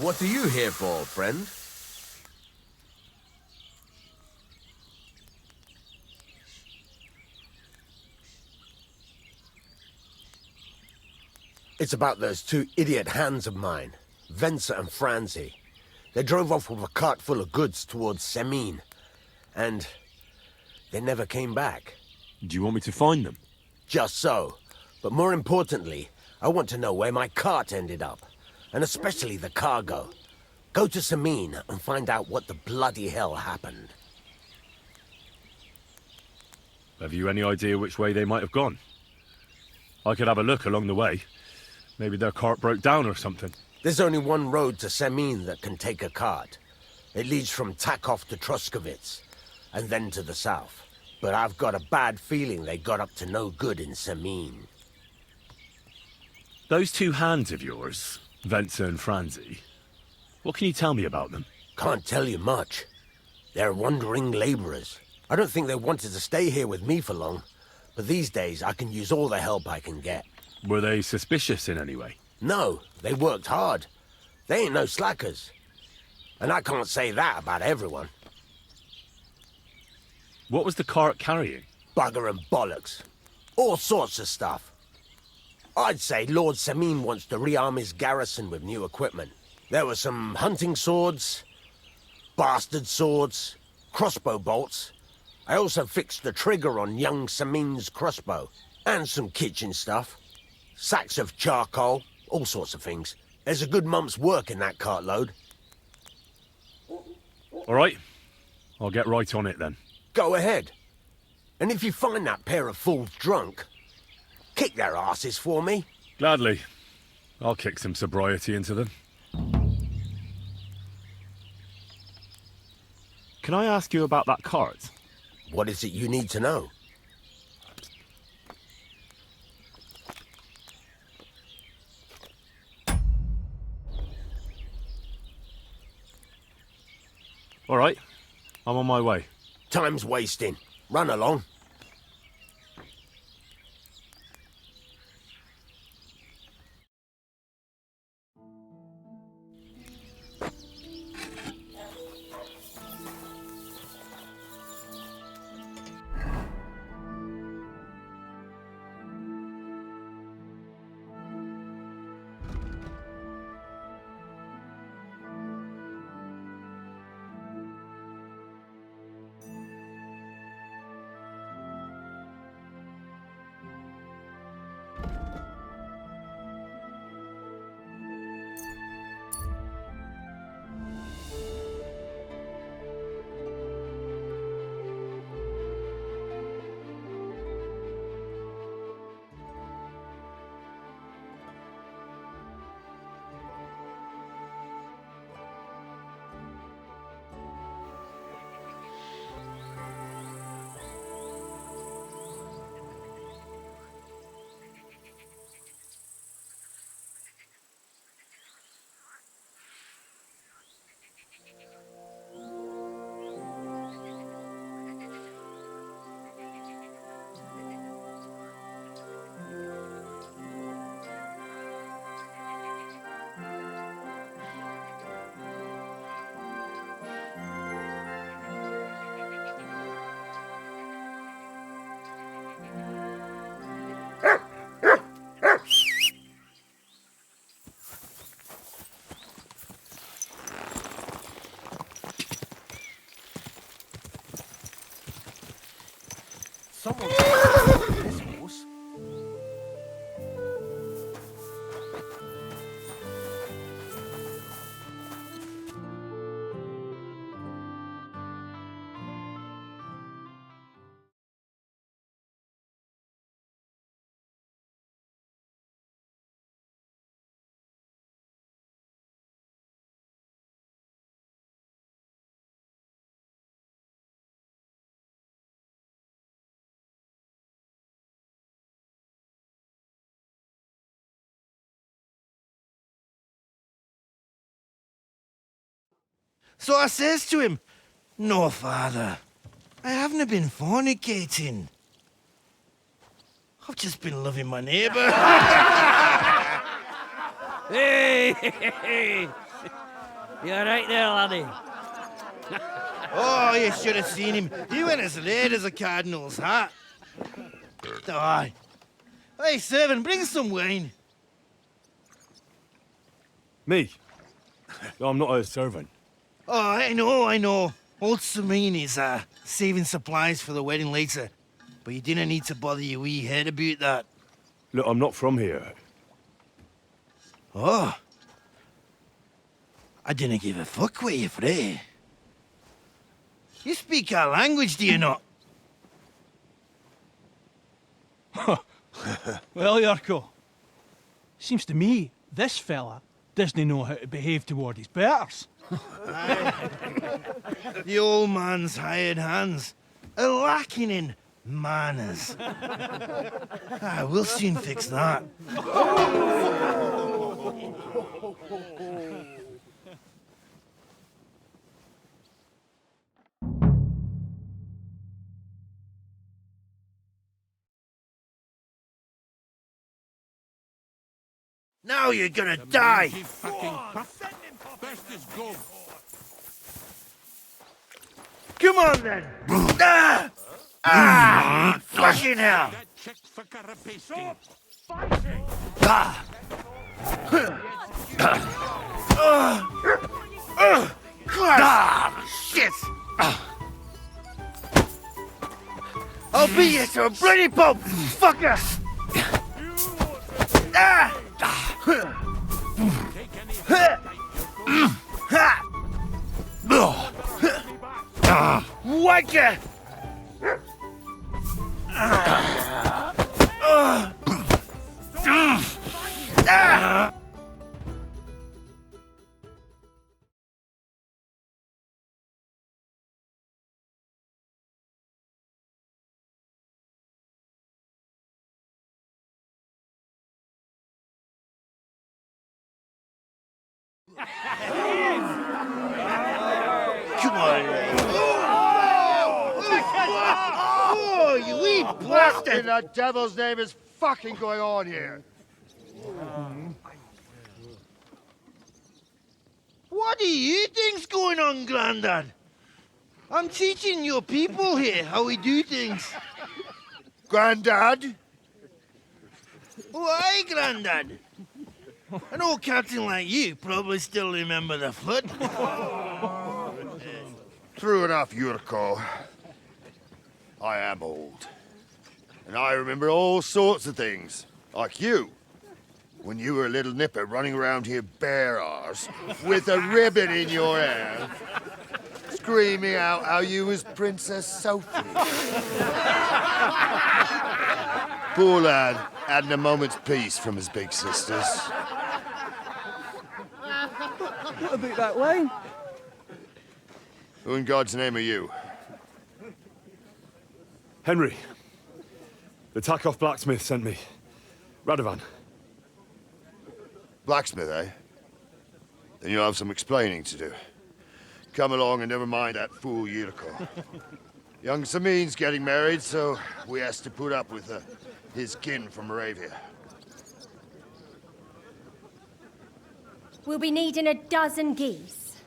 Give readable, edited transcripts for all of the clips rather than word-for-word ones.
What are you here for, friend? It's about those two idiot hands of mine, Venser and Franzi. They drove off with a cart full of goods towards Semine, and they never came back. Do you want me to find them? Just so. But more importantly, I want to know where my cart ended up, and especially the cargo. Go to Semine and find out what the bloody hell happened. Have you any idea which way they might have gone? I could have a look along the way. Maybe their cart broke down or something. There's only one road to Semine that can take a cart. It leads from Takov to Troskovitz, and then to the south. But I've got a bad feeling they got up to no good in Semine. Those two hands of yours, Venser and Franzi, what can you tell me about them? Can't tell you much. They're wandering laborers. I don't think they wanted to stay here with me for long, but these days I can use all the help I can get. Were they suspicious in any way? No, they worked hard. They ain't no slackers. And I can't say that about everyone. What was the cart carrying? Bugger and bollocks. All sorts of stuff. I'd say Lord Semine wants to rearm his garrison with new equipment. There were some hunting swords, bastard swords, crossbow bolts. I also fixed the trigger on young Semine's crossbow. And some kitchen stuff. Sacks of charcoal, all sorts of things. There's a good month's work in that cartload. All right. I'll get right on it then. Go ahead. And if you find that pair of fools drunk, kick their asses for me. Gladly. I'll kick some sobriety into them. Can I ask you about that cart? What is it you need to know? All right. I'm on my way. Time's wasting. Run along. Someone... So I says to him, "No, father, I haven't been fornicating. I've just been loving my neighbour." Hey! You alright there, laddie? Oh, you should have seen him. He went as red as a cardinal's hat. Aye. Hey, servant, bring some wine. Me? I'm not a servant. Oh, I know. Old Samine is saving supplies for the wedding later. But you didn't need to bother your wee head about that. Look, I'm not from here. Oh. I didn't give a fuck what you pray. You speak our language, do you not? Well, Yurko, seems to me this fella doesn't know how to behave toward his betters. The old man's hired hands are lacking in manners. We'll soon fix that. Now you're gonna die! Come on then! Fucking hell! Shit! I'll beat you to a bloody pulp, fucker! Wanker! Come on, oh, you wee What bastard! in the devil's name is fucking going on here? What do you think's going on, Grandad? I'm teaching your people here how we do things. Grandad? Why, Grandad? An old captain like you probably still remember the flood. True enough, Yurko. I am old. And I remember all sorts of things. Like you. When you were a little nipper running around here bare arse, with a ribbon in your hair, screaming out how you was Princess Sophie. Poor lad, hadn't a moment's peace from his big sisters. What about that wine? Who in God's name are you? Henry. The Takeoff blacksmith sent me. Radovan. Blacksmith, eh? Then you'll have some explaining to do. Come along and never mind that fool Yurko. Young Samin's getting married, so we has to put up with his kin from Moravia. We'll be needing a dozen geese.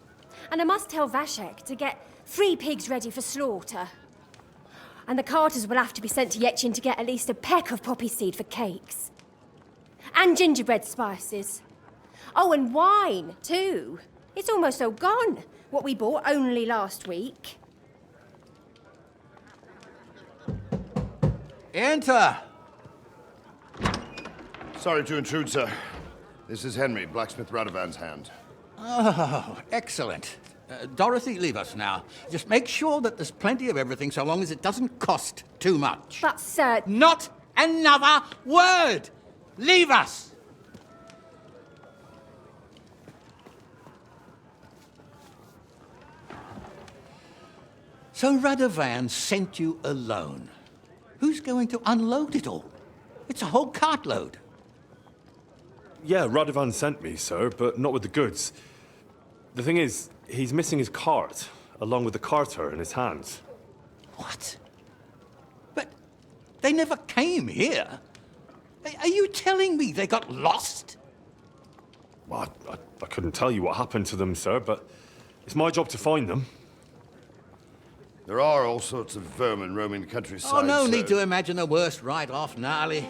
And I must tell Vashek to get 3 pigs ready for slaughter. And the carters will have to be sent to Yetchin to get at least a peck of poppy seed for cakes. And gingerbread spices. Oh, and wine, too. It's almost all gone, what we bought only last week. Enter! Sorry to intrude, sir. This is Henry, blacksmith Radovan's hand. Oh, excellent. Dorothy, leave us now. Just make sure that there's plenty of everything so long as it doesn't cost too much. But, sir... Not another word! Leave us! So Radovan sent you alone. Who's going to unload it all? It's a whole cartload. Yeah, Radovan sent me, sir, but not with the goods. The thing is, he's missing his cart, along with the carter in his hands. What? But they never came here. Are you telling me they got lost? Well, I couldn't tell you what happened to them, sir, but it's my job to find them. There are all sorts of vermin roaming the countryside. Oh, no sir. need to imagine the worst right off, gnarly.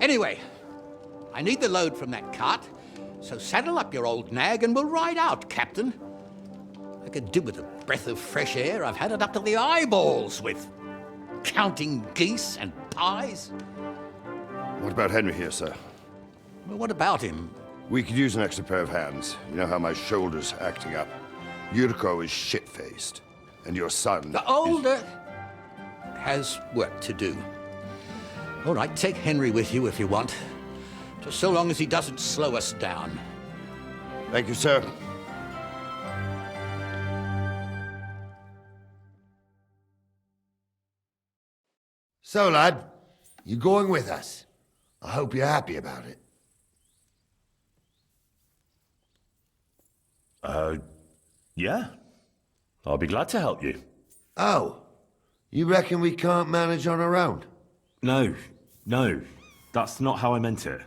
Anyway, I need the load from that cart, so saddle up your old nag and we'll ride out, Captain. I could do with a breath of fresh air. I've had it up to the eyeballs with counting geese and pies. What about Henry here, sir? Well, what about him? We could use an extra pair of hands. You know how my shoulder's acting up. Yuriko is shit-faced, and your son... The older has work to do. All right, take Henry with you if you want. Just so long as he doesn't slow us down. Thank you, sir. So, lad, you going with us? I hope you're happy about it. Yeah. I'll be glad to help you. Oh, you reckon we can't manage on our own? No. That's not how I meant it.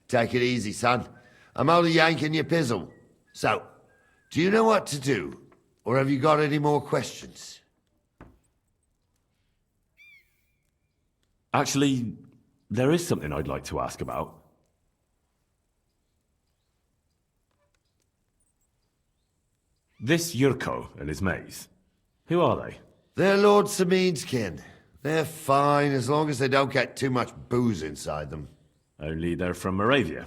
Take it easy, son. I'm only yanking your pizzle. So, do you know what to do? Or have you got any more questions? Actually, there is something I'd like to ask about. This Yurko and his mates, who are they? They're Lord Samin's kin. They're fine as long as they don't get too much booze inside them. Only they're from Moravia,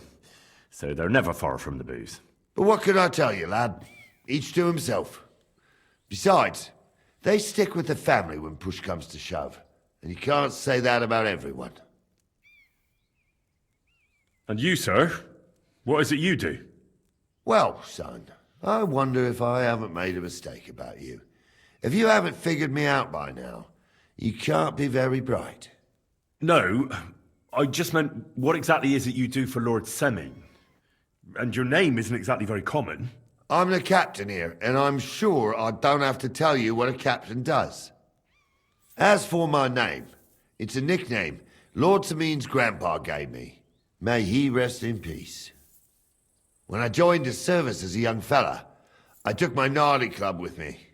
so they're never far from the booze. But what can I tell you, lad? Each to himself. Besides, they stick with the family when push comes to shove. And you can't say that about everyone. And you, sir? What is it you do? Well, son, I wonder if I haven't made a mistake about you. If you haven't figured me out by now, you can't be very bright. No, I just meant, what exactly is it you do for Lord Semin? And your name isn't exactly very common. I'm the captain here, and I'm sure I don't have to tell you what a captain does. As for my name, it's a nickname Lord Samin's grandpa gave me. May he rest in peace. When I joined his service as a young fella, I took my gnarly club with me.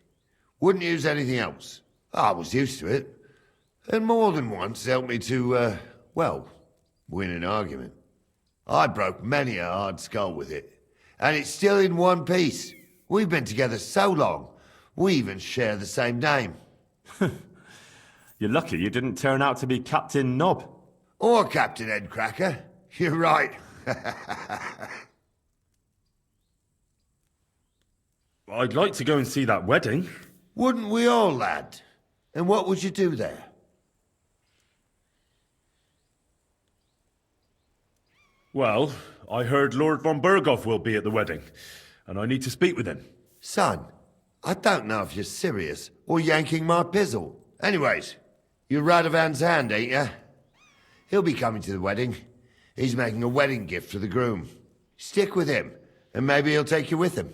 Wouldn't use anything else. I was used to it. And more than once helped me to, well, win an argument. I broke many a hard skull with it. And it's still in one piece. We've been together so long, we even share the same name. You're lucky you didn't turn out to be Captain Knob. Or Captain Headcracker. You're right. I'd like to go and see that wedding. Wouldn't we all, lad? And what would you do there? Well, I heard Lord von Burghoff will be at the wedding, and I need to speak with him. Son, I don't know if you're serious or yanking my pizzle. Anyways, you're Radovan's hand, ain't you? He'll be coming to the wedding. He's making a wedding gift for the groom. Stick with him, and maybe he'll take you with him.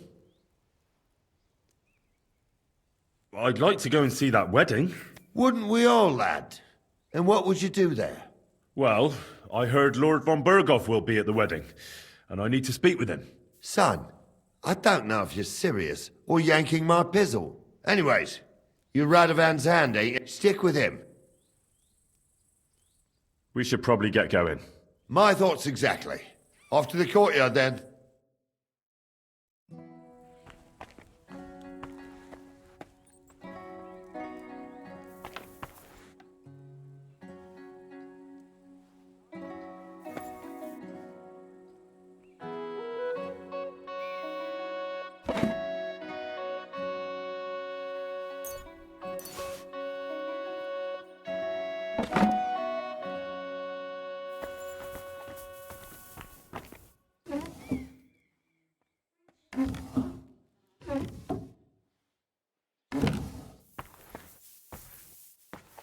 I'd like to go and see that wedding. Wouldn't we all, lad? And what would you do there? Well, I heard Lord von Burghoff will be at the wedding, and I need to speak with him. Son, I don't know if you're serious or yanking my pizzle. Anyways, you're Radovan's hand, ain't you? Stick with him. We should probably get going. My thoughts exactly. Off to the courtyard, then.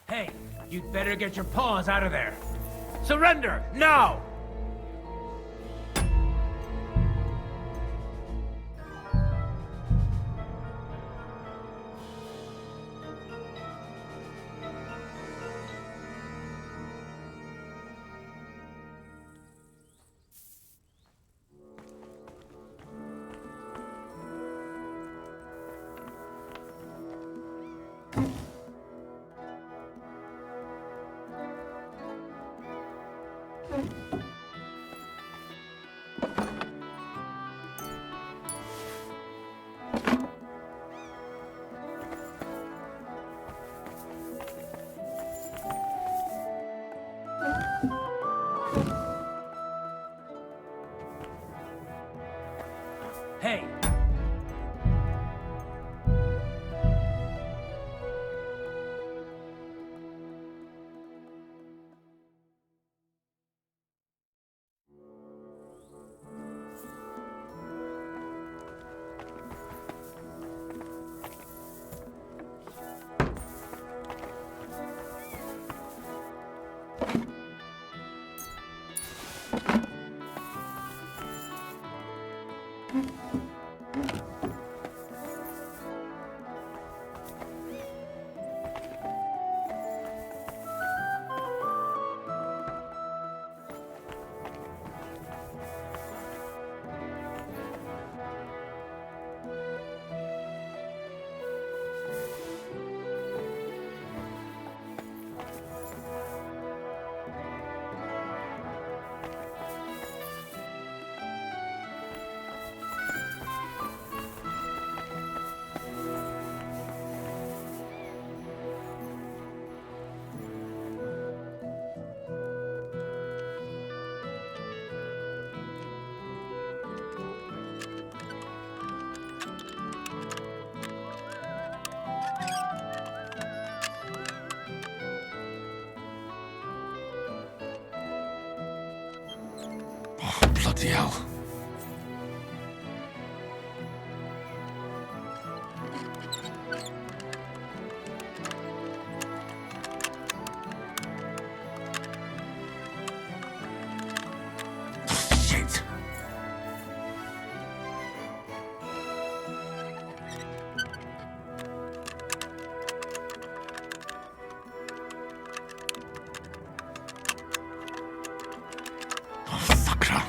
Hey, you'd better get your paws out of there. Surrender, now! Hey, Bloody hell. Shit. Sakra.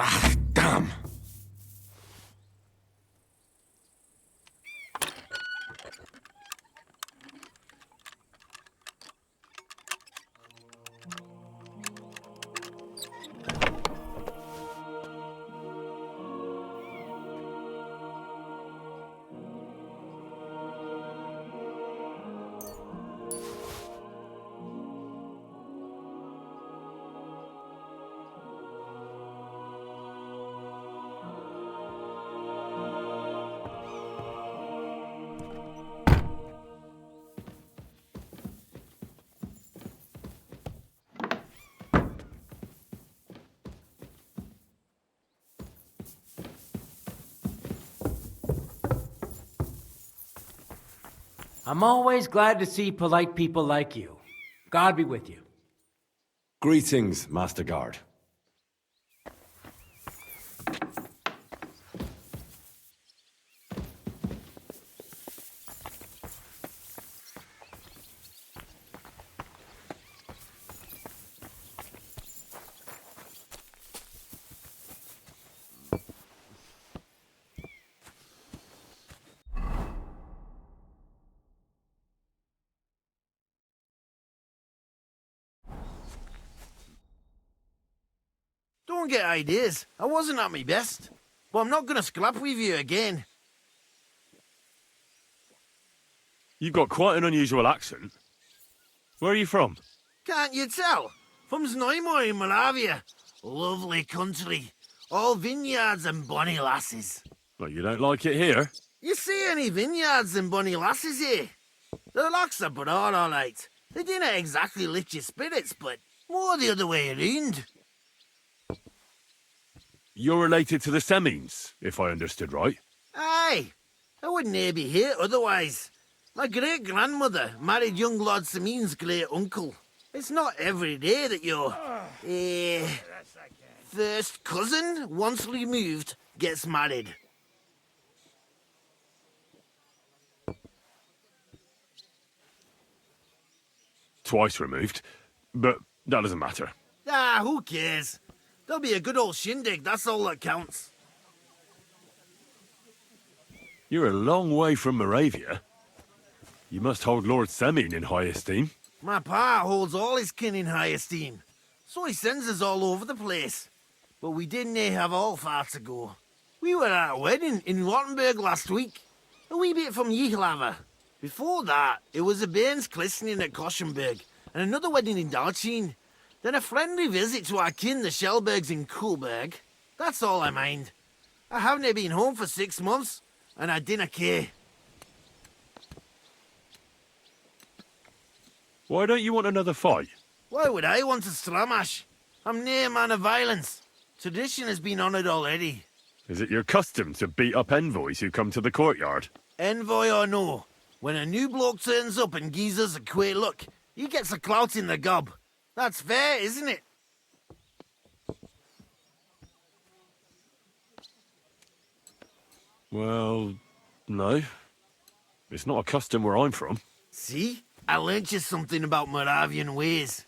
Ah, damn. I'm always glad to see polite people like you. God be with you. Greetings, Master Guard. Don't get ideas. I wasn't at my best. But I'm not gonna scrap with you again. You've got quite an unusual accent. Where are you from? Can't you tell? From Znojmo in Moravia. Lovely country. All vineyards and bonny lasses. Well, you don't like it here? You see any vineyards and bonny lasses here? The locks are broad, all right. They didn't exactly lift your spirits, but more the other way around. You're related to the Semines, if I understood right. Aye. I wouldn't be here otherwise. My great-grandmother married young Lord Semin's great-uncle. It's not every day that your, first cousin, once removed, gets married. Twice removed, but that doesn't matter. Ah, who cares? There'll be a good old shindig, that's all that counts. You're a long way from Moravia. You must hold Lord Semine in high esteem. My pa holds all his kin in high esteem, so he sends us all over the place. But we didn't have all far to go. We were at a wedding in Rottenburg last week, a wee bit from Yihlava. Before that, it was a bairn's christening at Koschenberg, and another wedding in Dalchin. Then a friendly visit to our kin, the Shellbergs in Coolberg. That's all I mind. I haven't been home for 6 months, and I dinna care. Why don't you want another fight? Why would I want a stramash? I'm nae a man of violence. Tradition has been honoured already. Is it your custom to beat up envoys who come to the courtyard? Envoy or no, when a new bloke turns up and gives us a queer look, he gets a clout in the gob. That's fair, isn't it? Well, no. It's not a custom where I'm from. See? I learnt you something about Moravian ways.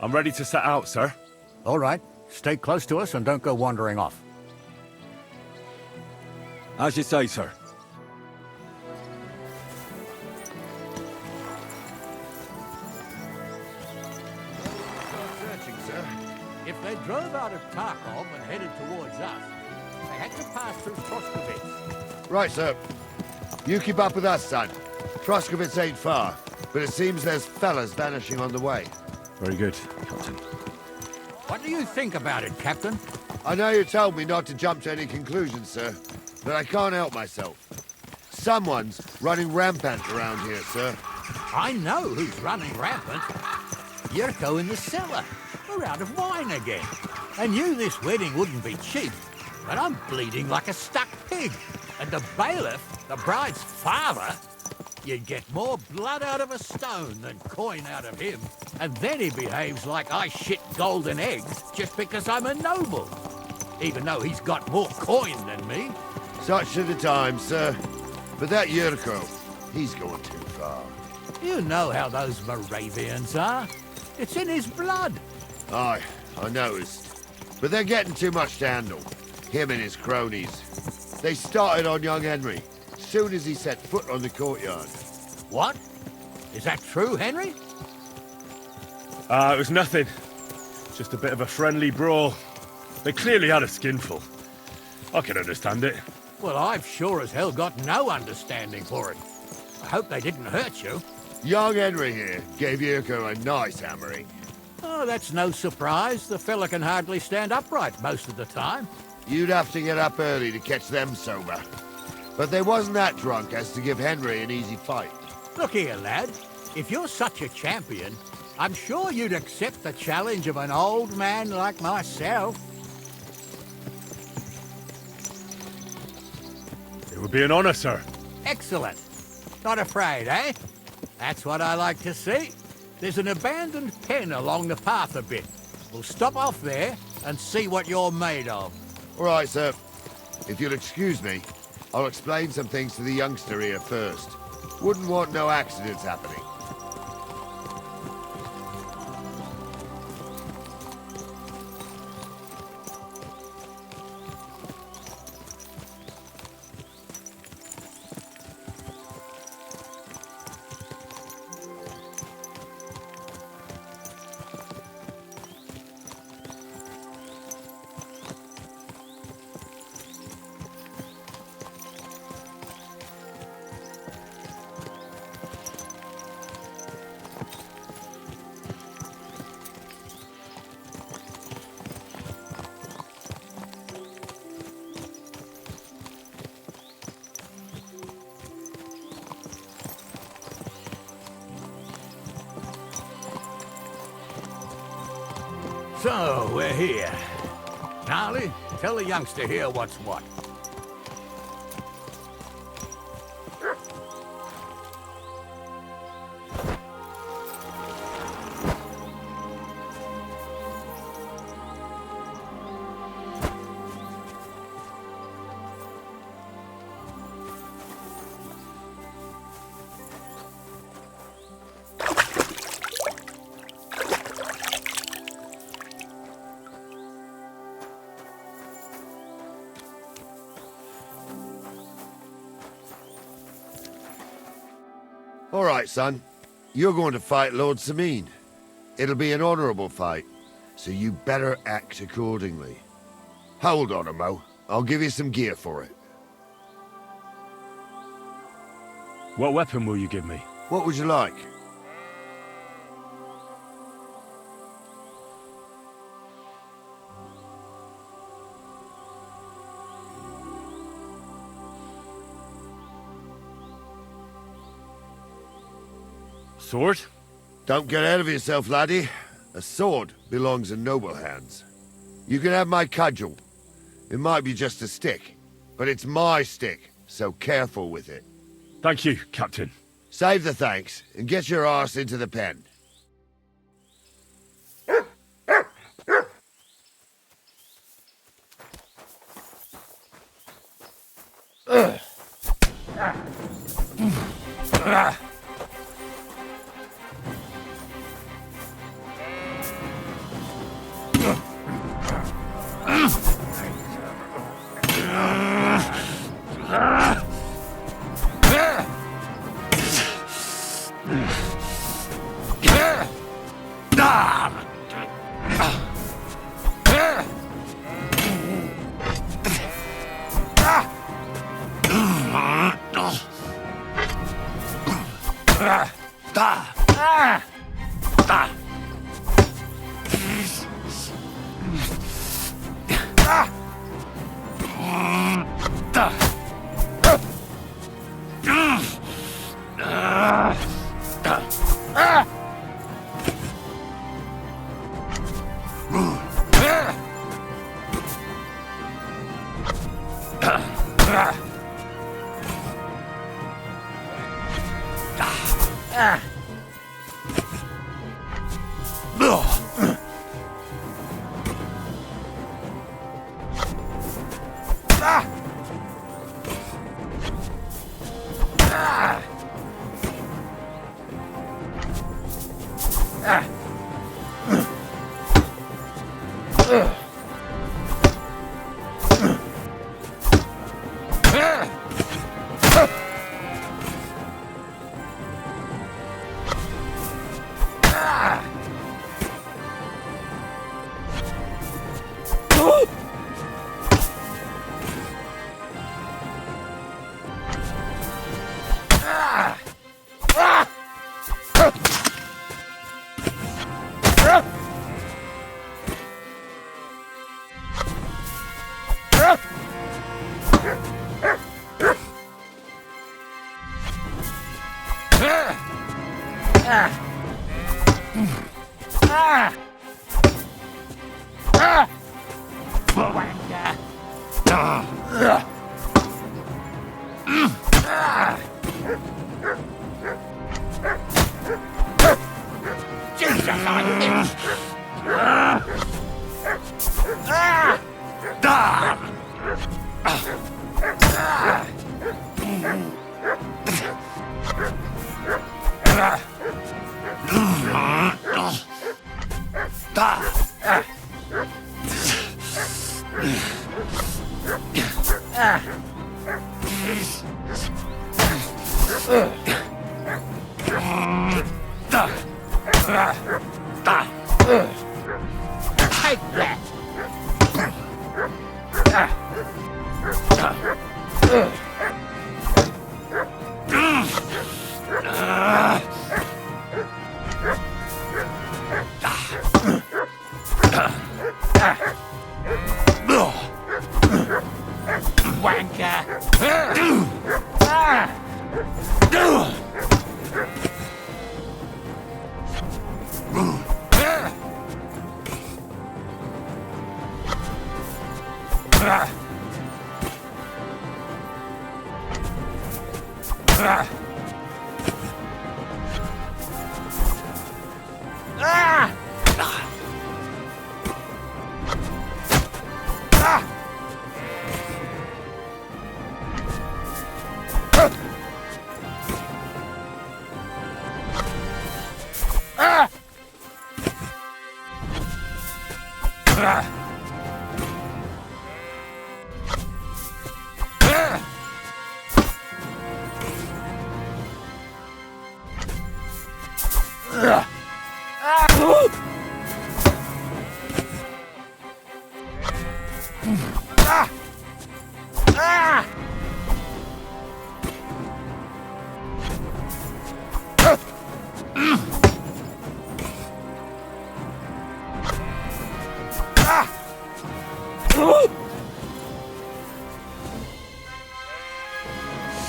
I'm ready to set out, sir. All right. Stay close to us and don't go wandering off. As you say, sir. Searching, sir. If they drove out of Tarkov and headed towards us, they had to pass through Troskovitz. Right, sir. You keep up with us, son. Troskovitz ain't far, but it seems there's fellas vanishing on the way. Very good, Captain. What do you think about it, Captain? I know you told me not to jump to any conclusions, sir, but I can't help myself. Someone's running rampant around here, sir. I know who's running rampant. Yurko in the cellar. We're out of wine again. I knew this wedding wouldn't be cheap, but I'm bleeding like a stuck pig. And the bailiff, the bride's father, you'd get more blood out of a stone than coin out of him. And then he behaves like I shit golden eggs just because I'm a noble. Even though he's got more coin than me. Such are the times, sir. But that Yurko, he's going too far. You know how those Moravians are. It's in his blood. Aye, I noticed. But they're getting too much to handle. Him and his cronies. They started on young Henry, soon as he set foot on the courtyard. What? Is that true, Henry? It was nothing. Just a bit of a friendly brawl. They clearly had a skinful. I can understand it. Well, I've sure as hell got no understanding for it. I hope they didn't hurt you. Young Henry here gave Yurko a nice hammering. Oh, that's no surprise. The fella can hardly stand upright most of the time. You'd have to get up early to catch them sober. But they wasn't that drunk as to give Henry an easy fight. Look here, lad. If you're such a champion, I'm sure you'd accept the challenge of an old man like myself. It would be an honor, sir. Excellent. Not afraid, eh? That's what I like to see. There's an abandoned pen along the path a bit. We'll stop off there and see what you're made of. All right, sir. If you'll excuse me, I'll explain some things to the youngster here first. Wouldn't want no accidents happening. So, we're here. Gnarly, tell the youngster here what's what. All right, son. You're going to fight Lord Sameen. It'll be an honorable fight, so you better act accordingly. Hold on, Mo. I'll give you some gear for it. What weapon will you give me? What would you like? Sword? Don't get ahead of yourself, laddie. A sword belongs in noble hands. You can have my cudgel. It might be just a stick, but it's my stick, so careful with it. Thank you, Captain. Save the thanks, and get your arse into the pen.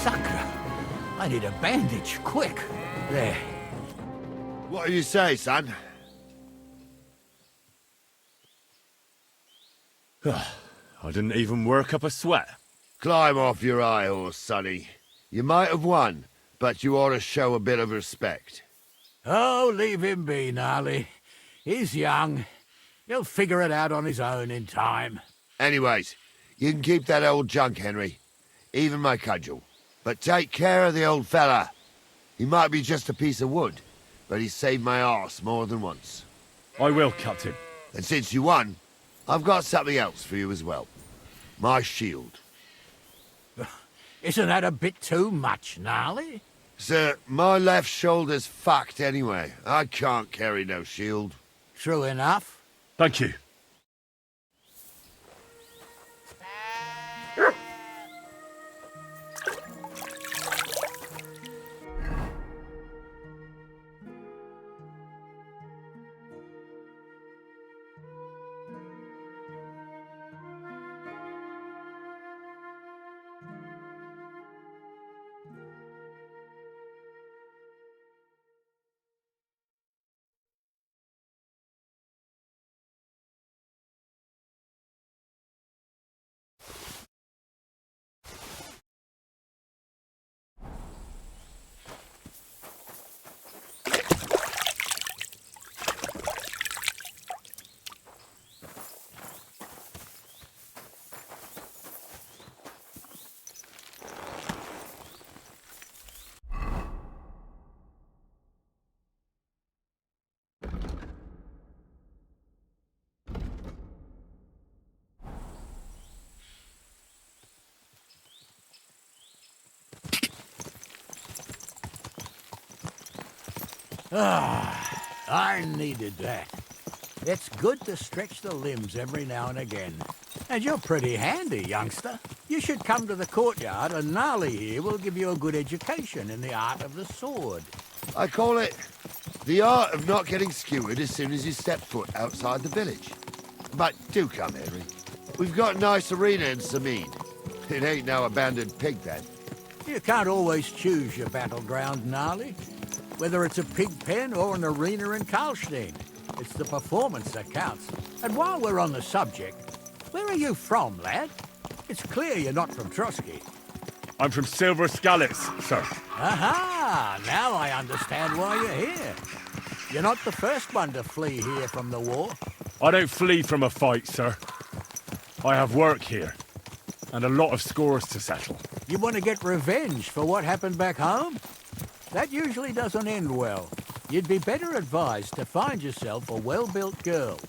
Sucker. I need a bandage, quick. There. What do you say, son? I didn't even work up a sweat. Climb off your high horse, sonny. You might have won, but you ought to show a bit of respect. Oh, leave him be, Gnarly. He's young. He'll figure it out on his own in time. Anyways, you can keep that old junk, Henry. Even my cudgel. But take care of the old fella. He might be just a piece of wood, but he's saved my arse more than once. I will, Captain. And since you won, I've got something else for you as well. My shield. Isn't that a bit too much, Gnarly? Sir, my left shoulder's fucked anyway. I can't carry no shield. True enough. Thank you. I needed that. It's good to stretch the limbs every now and again. And you're pretty handy, youngster. You should come to the courtyard, and Gnarly here will give you a good education in the art of the sword. I call it the art of not getting skewered as soon as you step foot outside the village. But do come, Henry. We've got a nice arena in Samid. It ain't no abandoned pig then. You can't always choose your battleground, Gnarly. Whether it's a pig pen or an arena in Karlstein, it's the performance that counts. And while we're on the subject, where are you from, lad? It's clear you're not from Trotsky. I'm from Silver Skallets, sir. Aha! Now I understand why you're here. You're not the first one to flee here from the war. I don't flee from a fight, sir. I have work here, and a lot of scores to settle. You want to get revenge for what happened back home? That usually doesn't end well. You'd be better advised to find yourself a well-built girl,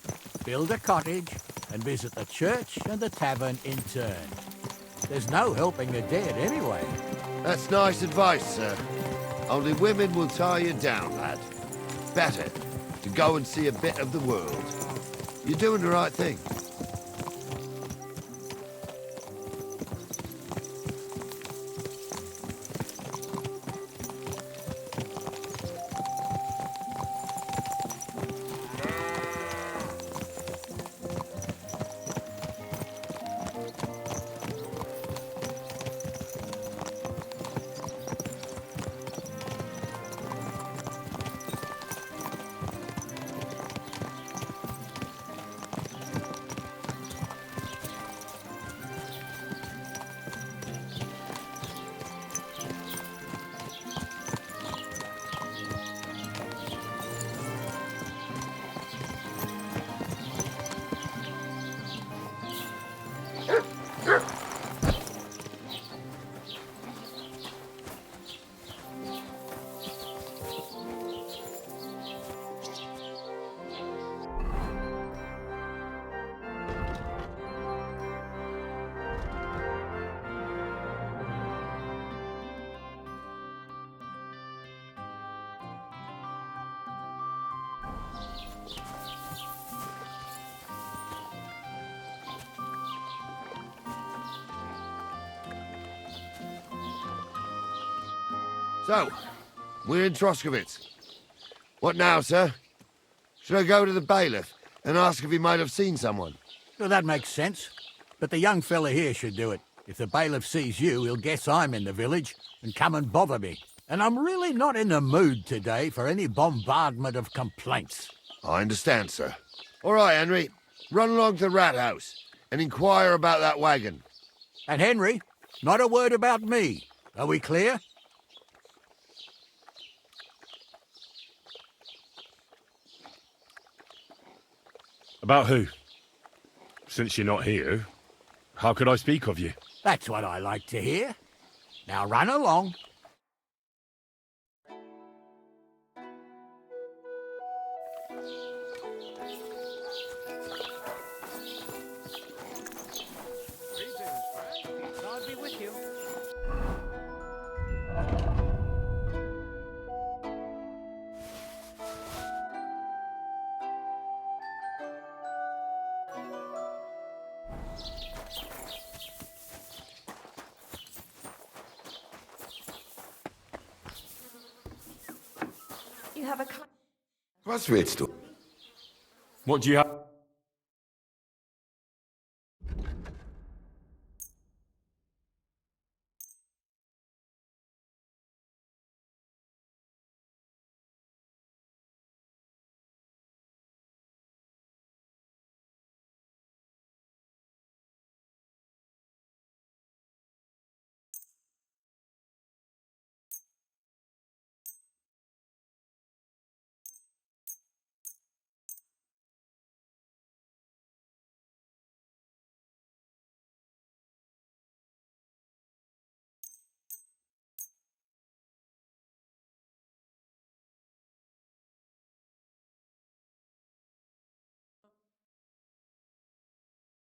build a cottage, and visit the church and the tavern in turn. There's no helping the dead anyway. That's nice advice, sir. Only women will tie you down, lad. Better to go and see a bit of the world. You're doing the right thing. So, we're in Troskowitz. What now, sir? Should I go to the bailiff and ask if he might have seen someone? Well, that makes sense. But the young fella here should do it. If the bailiff sees you, he'll guess I'm in the village and come and bother me. And I'm really not in the mood today for any bombardment of complaints. I understand, sir. All right, Henry. Run along to the rat house and inquire about that wagon. And Henry, not a word about me. Are we clear? About who? Since you're not here, how could I speak of you? That's what I like to hear. Now run along. you have a kind... Was willst du? What do you have?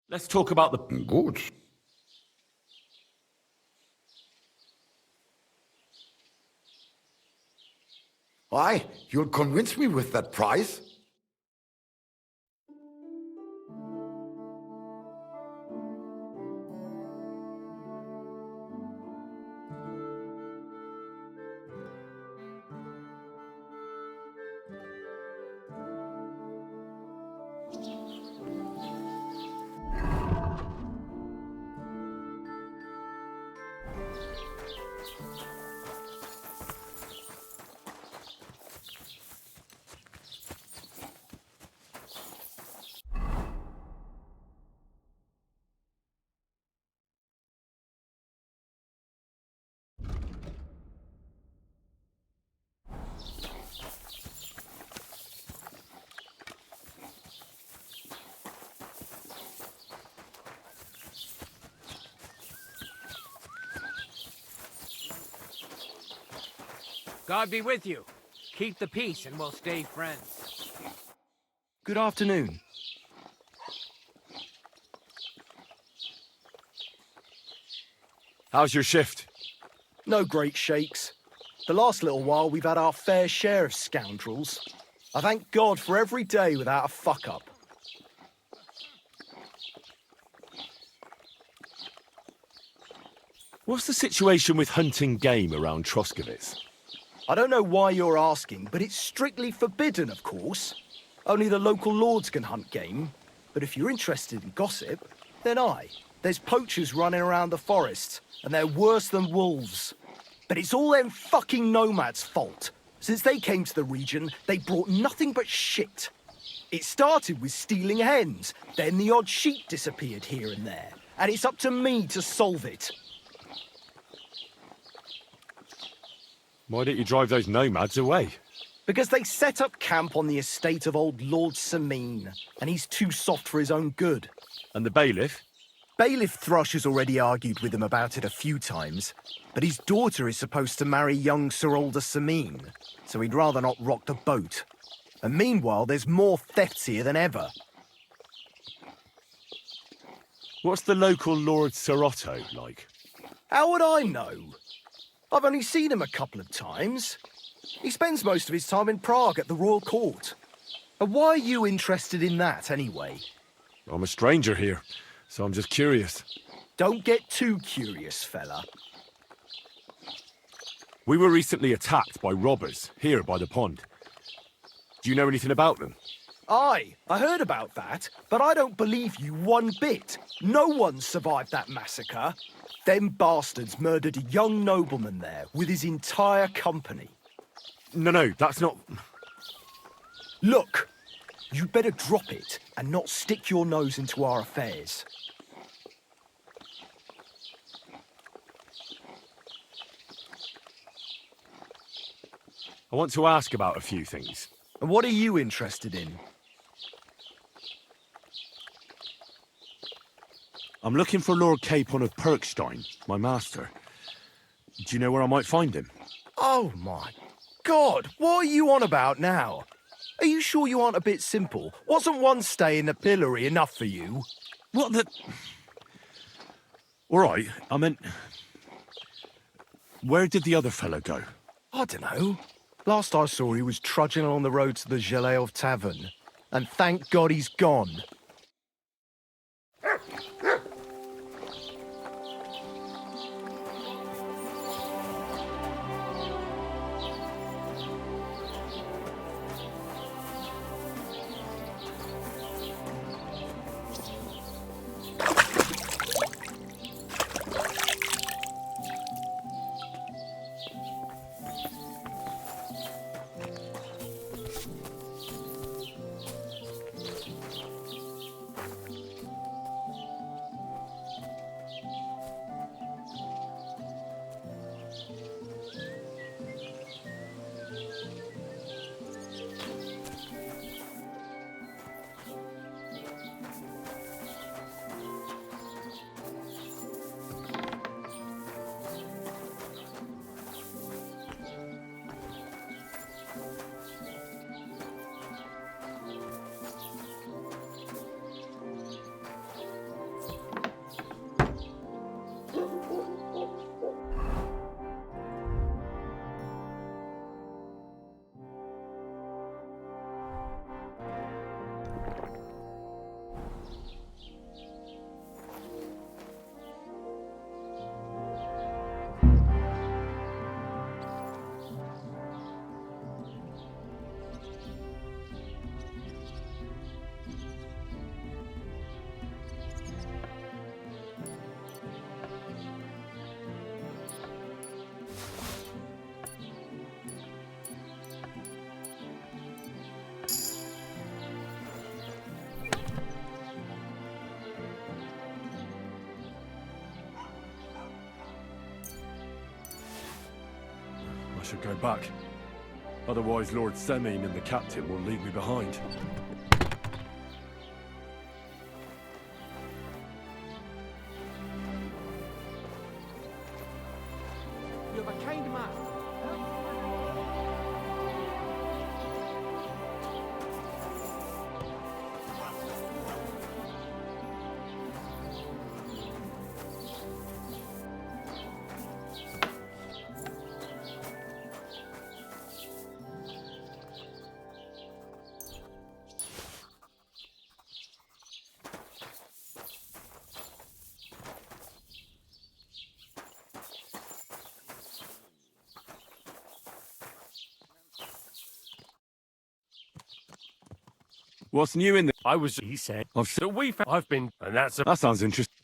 Let's talk about the... Gut. Why? You'll convince me with that price? God be with you. Keep the peace and we'll stay friends. Good afternoon. How's your shift? No great shakes. The last little while we've had our fair share of scoundrels. I thank God for every day without a fuck-up. What's the situation with hunting game around Troskowitz? I don't know why you're asking, but it's strictly forbidden, of course. Only the local lords can hunt game. But if you're interested in gossip, then aye. There's poachers running around the forests, and they're worse than wolves. But it's all them fucking nomads' fault. Since they came to the region, they brought nothing but shit. It started with stealing hens, then the odd sheep disappeared here and there. And it's up to me to solve it. Why don't you drive those nomads away? Because they set up camp on the estate of old Lord Samine, and he's too soft for his own good. And the bailiff? Bailiff Thrush has already argued with him about it a few times, but his daughter is supposed to marry young Sir Alder Samine, so he'd rather not rock the boat. And meanwhile, there's more thefts here than ever. What's the local Lord Serotto like? How would I know? I've only seen him a couple of times. He spends most of his time in Prague at the Royal Court. And why are you interested in that, anyway? I'm a stranger here, so I'm just curious. Don't get too curious, fella. We were recently attacked by robbers, here by the pond. Do you know anything about them? Aye, I heard about that, but I don't believe you one bit. No one survived that massacre. Them bastards murdered a young nobleman there with his entire company. No, that's not... Look, you better drop it and not stick your nose into our affairs. I want to ask about a few things. And what are you interested in? I'm looking for Lord Capon of Perkstein, my master. Do you know where I might find him? Oh my God, what are you on about now? Are you sure you aren't a bit simple? Wasn't one stay in the pillory enough for you? What the... All right, I meant... Where did the other fellow go? I don't know. Last I saw, he was trudging along the road to the Geleov Tavern. And thank God he's gone. should go back. Otherwise, Lord Semine and the captain will leave me behind. You have a kind man. What's new in the... He said. I've been, and that's That sounds interesting.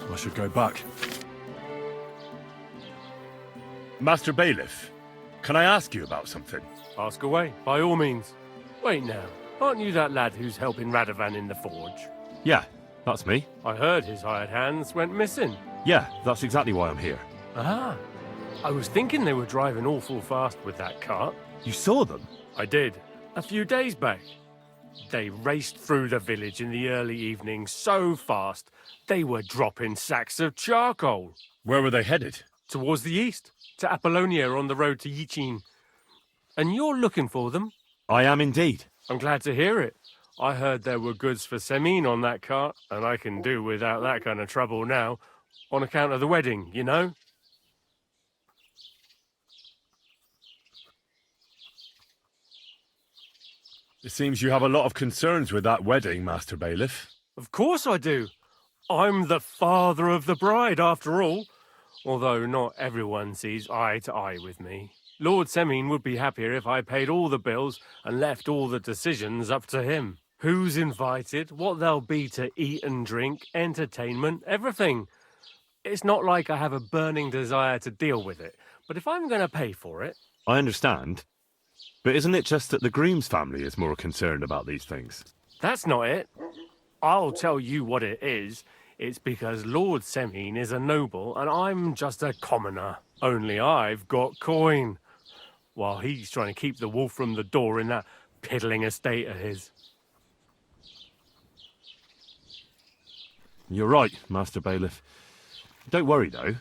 I should go back. Master Bailiff, can I ask you about something? Ask away, by all means. Wait now, aren't you that lad who's helping Radovan in the forge? Yeah, that's me. I heard his hired hands went missing. Yeah, that's exactly why I'm here. Ah, I was thinking they were driving awful fast with that cart. You saw them? I did, a few days back. They raced through the village in the early evening so fast, they were dropping sacks of charcoal. Where were they headed? Towards the east, to Apollonia on the road to Yichin. And you're looking for them? I am indeed. I'm glad to hear it. I heard there were goods for Semine on that cart, and I can do without that kind of trouble now, on account of the wedding, you know? It seems you have a lot of concerns with that wedding, Master Bailiff. Of course I do. I'm the father of the bride, after all. Although not everyone sees eye to eye with me. Lord Semine would be happier if I paid all the bills and left all the decisions up to him. Who's invited, what there'll be to eat and drink, entertainment, everything. It's not like I have a burning desire to deal with it, but if I'm going to pay for it... I understand. But isn't it just that the groom's family is more concerned about these things? That's not it. I'll tell you what it is. It's because Lord Semine is a noble and I'm just a commoner. Only I've got coin. While he's trying to keep the wolf from the door in that piddling estate of his. You're right, Master Bailiff. Don't worry, though.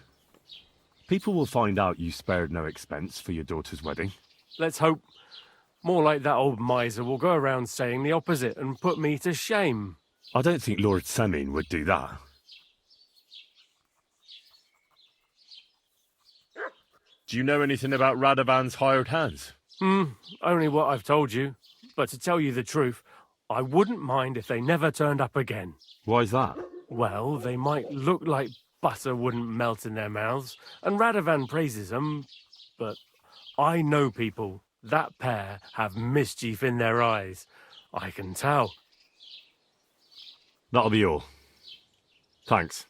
People will find out you spared no expense for your daughter's wedding. Let's hope. More like that old miser will go around saying the opposite and put me to shame. I don't think Lord Semine would do that. Do you know anything about Radovan's hired hands? Only what I've told you. But to tell you the truth, I wouldn't mind if they never turned up again. Why's that? Well, they might look like butter wouldn't melt in their mouths, and Radovan praises them, but I know people. That pair have mischief in their eyes. I can tell. That'll be all. Thanks.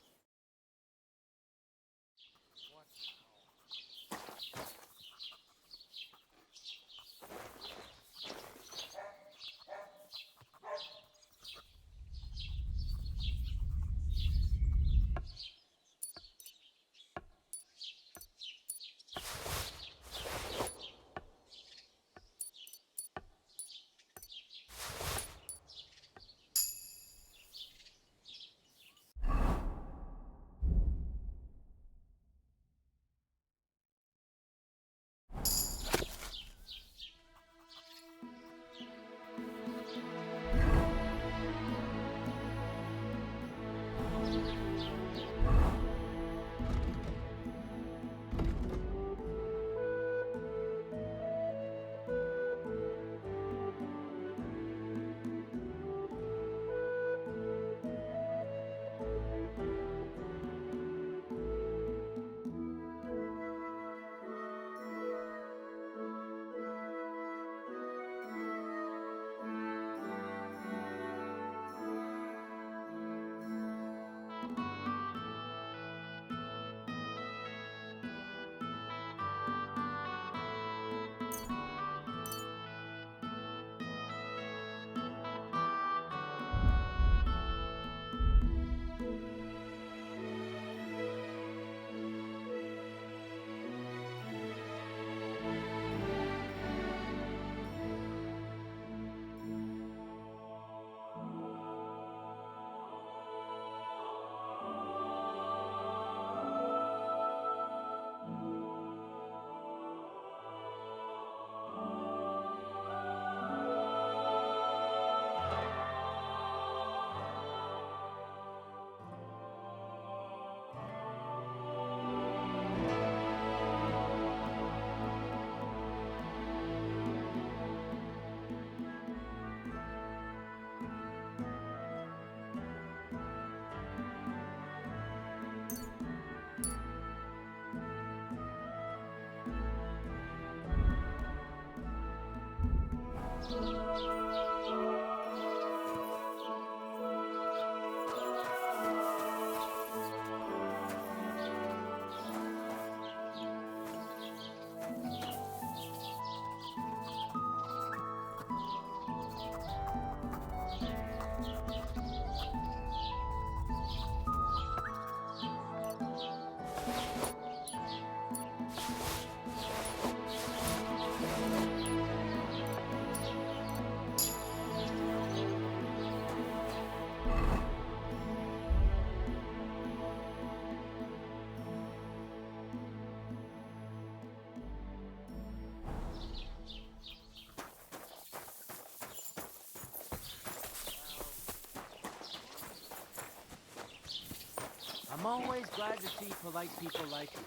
I'm always glad to see polite people like you.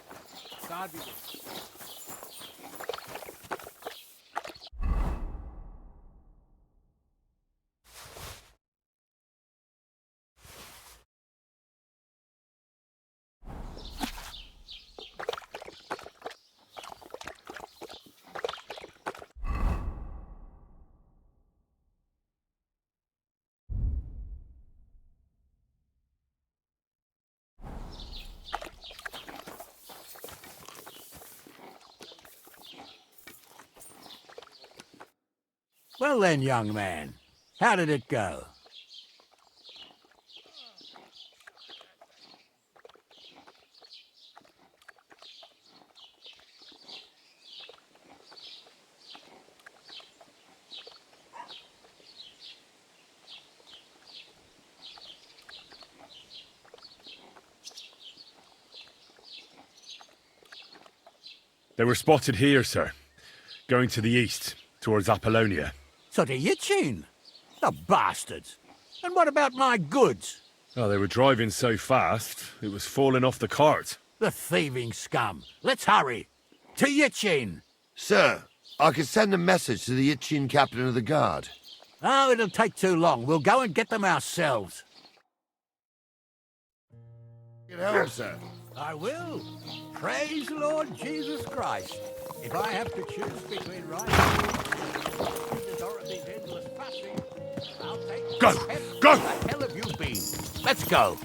God be with you. Well then, young man, how did it go? They were spotted here, sir. Going to the east, towards Apollonia. So to Yitchin? The bastards! And what about my goods? Oh, they were driving so fast, it was falling off the cart. The thieving scum! Let's hurry! To Yitchin! Sir, I can send a message to the Itchin captain of the guard. Oh, it'll take too long. We'll go and get them ourselves. Get help, sir. I will. Praise Lord Jesus Christ. If I have to choose between riding to Dorothy's endless passing, I'll take... Go! Go! Where the hell have you been? Let's go.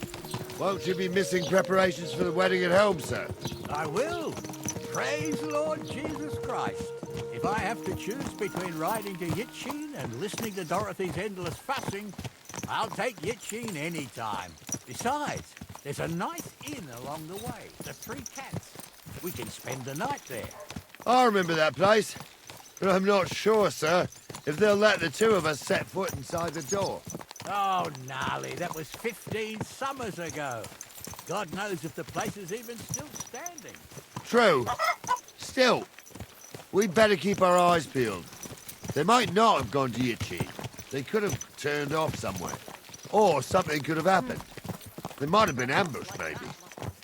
Won't you be missing preparations for the wedding at home, sir? I will. Praise Lord Jesus Christ. If I have to choose between riding to Yitchin and listening to Dorothy's endless fussing, I'll take Yitchin any time. Besides, there's a nice inn along the way, the Three Cats. We can spend the night there. I remember that place, but I'm not sure, sir, if they'll let the two of us set foot inside the door. Oh, gnarly, that was 15 summers ago. God knows if the place is even still standing. True. Still, we'd better keep our eyes peeled. They might not have gone to Yitchin. They could have turned off somewhere. Or something could have happened. They might have been ambushed, maybe.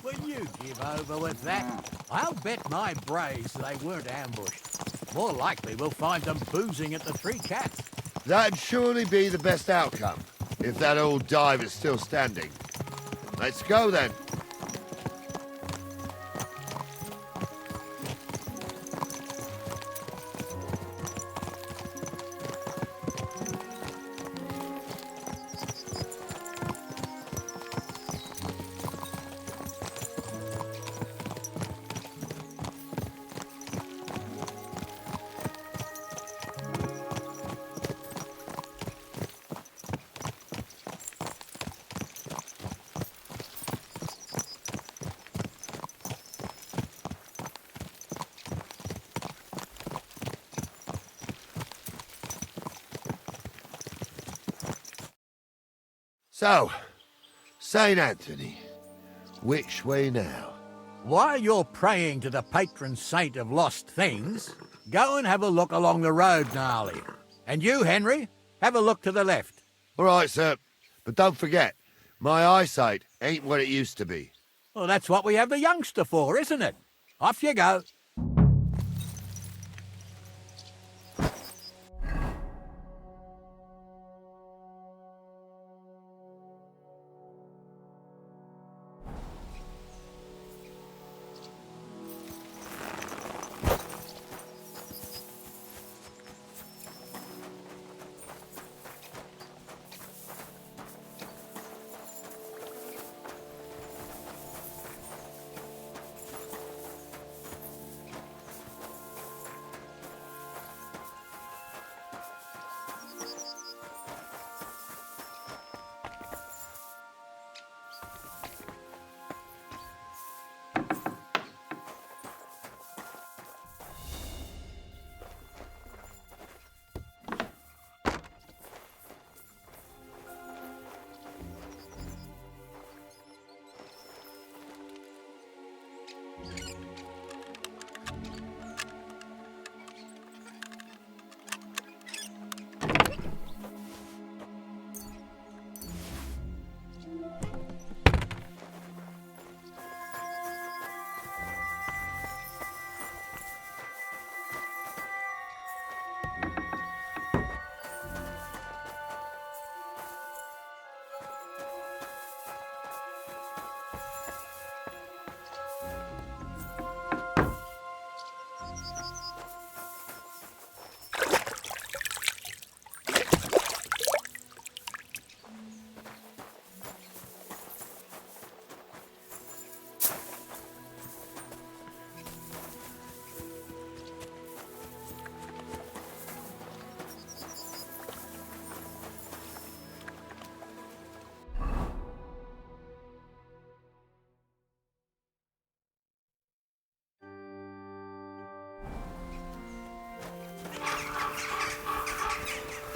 Will you give over with that? I'll bet my brace they weren't ambushed. More likely we'll find them boozing at the Three Cats. That'd surely be the best outcome, if that old dive is still standing. Let's go, then. So, St. Anthony, which way now? While you're praying to the patron saint of lost things, go and have a look along the road, Gnarly. And you, Henry, have a look to the left. All right, sir. But don't forget, my eyesight ain't what it used to be. Well, that's what we have the youngster for, isn't it? Off you go.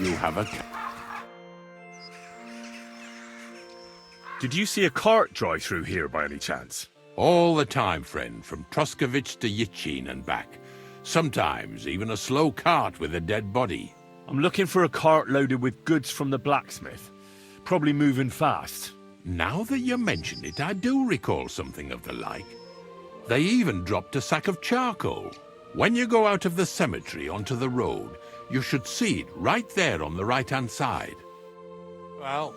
You have a... Did you see a cart drive through here by any chance? All the time, friend, from Troskovich to Yitchin and back. Sometimes even a slow cart with a dead body. I'm looking for a cart loaded with goods from the blacksmith. Probably moving fast. Now that you mention it, I do recall something of the like. They even dropped a sack of charcoal. When you go out of the cemetery onto the road, you should see it right there on the right-hand side. Well,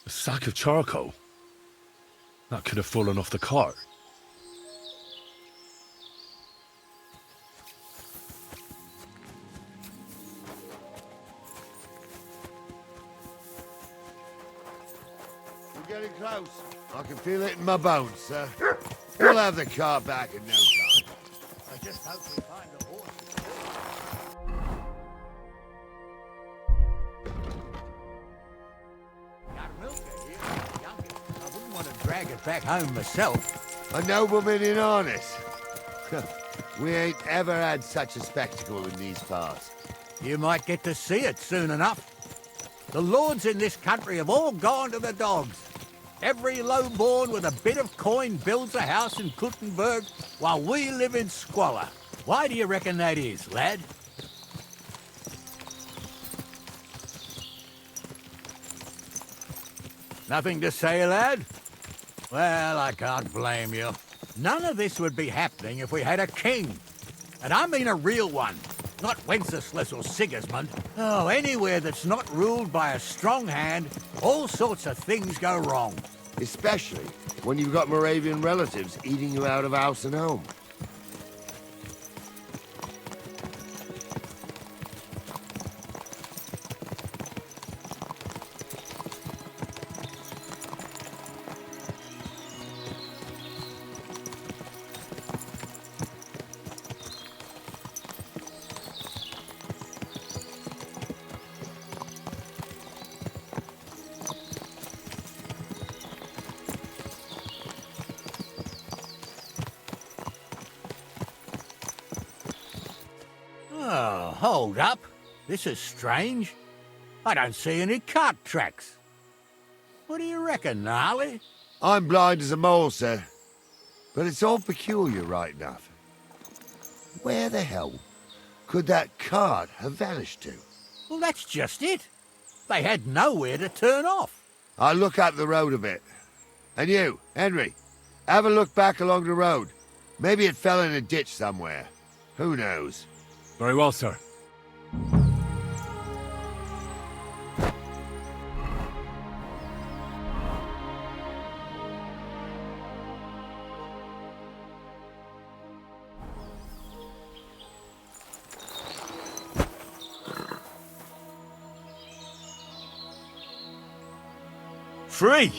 A sack of charcoal? That could have fallen off the cart. We're getting close. I can feel it in my bones, sir. We'll have the car back in no time. I just hope we find the horse. I wouldn't want to drag it back home myself. A nobleman in harness. We ain't ever had such a spectacle in these parts. You might get to see it soon enough. The lords in this country have all gone to the dogs. Every lowborn with a bit of coin builds a house in Kuttenberg while we live in squalor. Why do you reckon that is, lad? Nothing to say, lad? Well, I can't blame you. None of this would be happening if we had a king. And I mean a real one. Not Wenceslas or Sigismund. Oh, anywhere that's not ruled by a strong hand, all sorts of things go wrong. Especially when you've got Moravian relatives eating you out of house and home. Oh, hold up. This is strange. I don't see any cart tracks. What do you reckon, Gnarly? I'm blind as a mole, sir. But it's all peculiar right enough. Where the hell could that cart have vanished to? Well, that's just it. They had nowhere to turn off. I'll look up the road a bit. And you, Henry, have a look back along the road. Maybe it fell in a ditch somewhere. Who knows? Very well, sir. Free!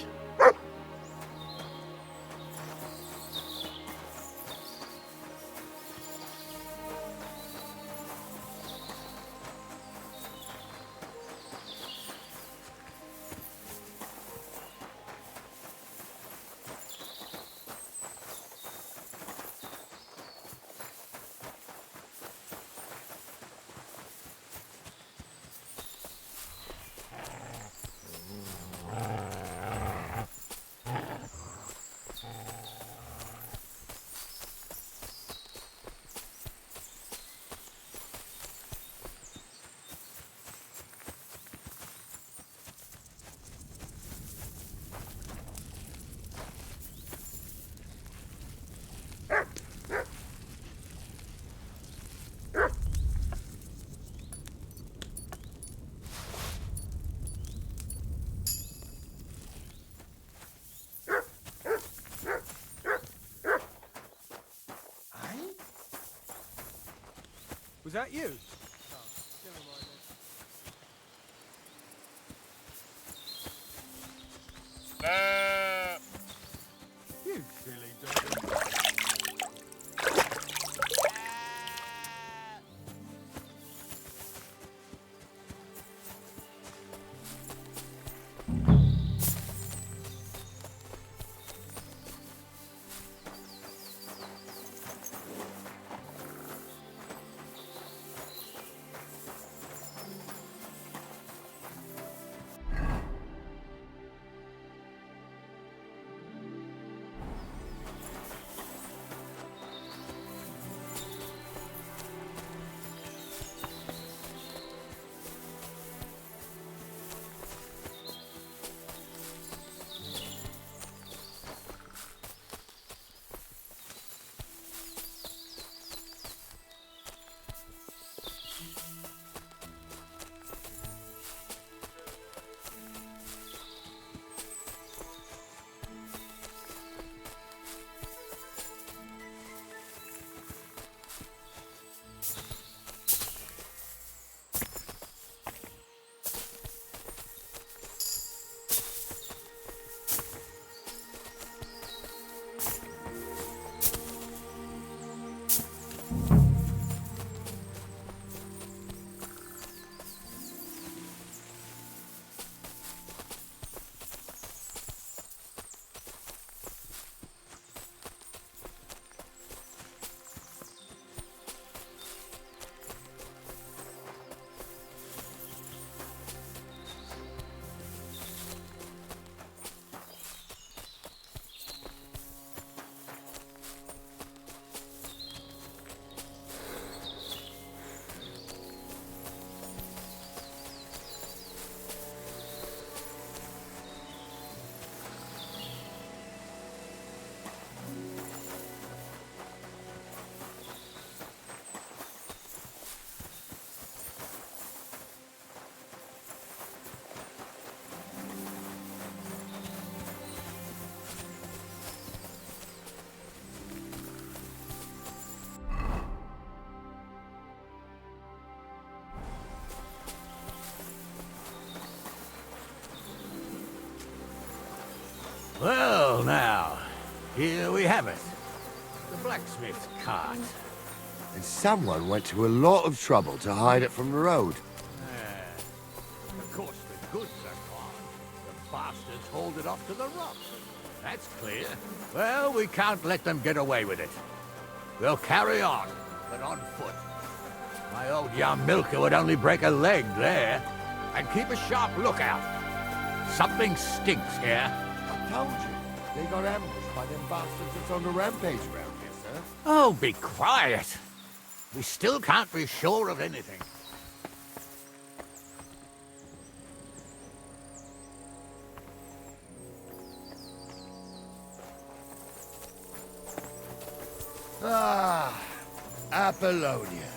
Was that you? You silly dog. Well, now, here we have it. The blacksmith's cart. And someone went to a lot of trouble to hide it from the road. Of course, the goods are gone. The bastards hauled it off to the rocks. That's clear. Well, we can't let them get away with it. We'll carry on, but on foot. My old young milker would only break a leg there. And keep a sharp lookout. Something stinks here. I told you. They got ambushed by them bastards that's on the rampage around here, sir. Oh, be quiet. We still can't be sure of anything. Ah, Apollonia.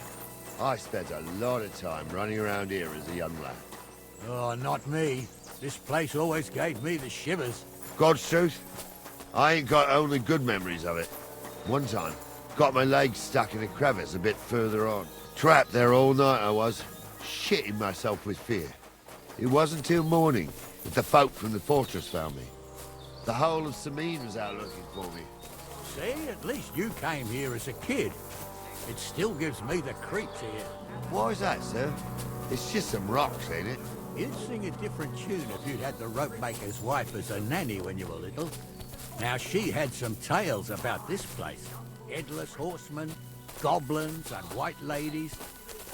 I spent a lot of time running around here as a young lad. Oh, not me. This place always gave me the shivers. God's truth, I ain't got only good memories of it. One time, got my leg stuck in a crevice a bit further on. Trapped there all night I was, shitting myself with fear. It wasn't till morning that the folk from the fortress found me. The whole of Samine was out looking for me. See, at least you came here as a kid. It still gives me the creeps here. Why is that, sir? It's just some rocks, ain't it? You'd sing a different tune if you'd had the rope-maker's wife as a nanny when you were little. Now, she had some tales about this place. Headless horsemen, goblins, and white ladies.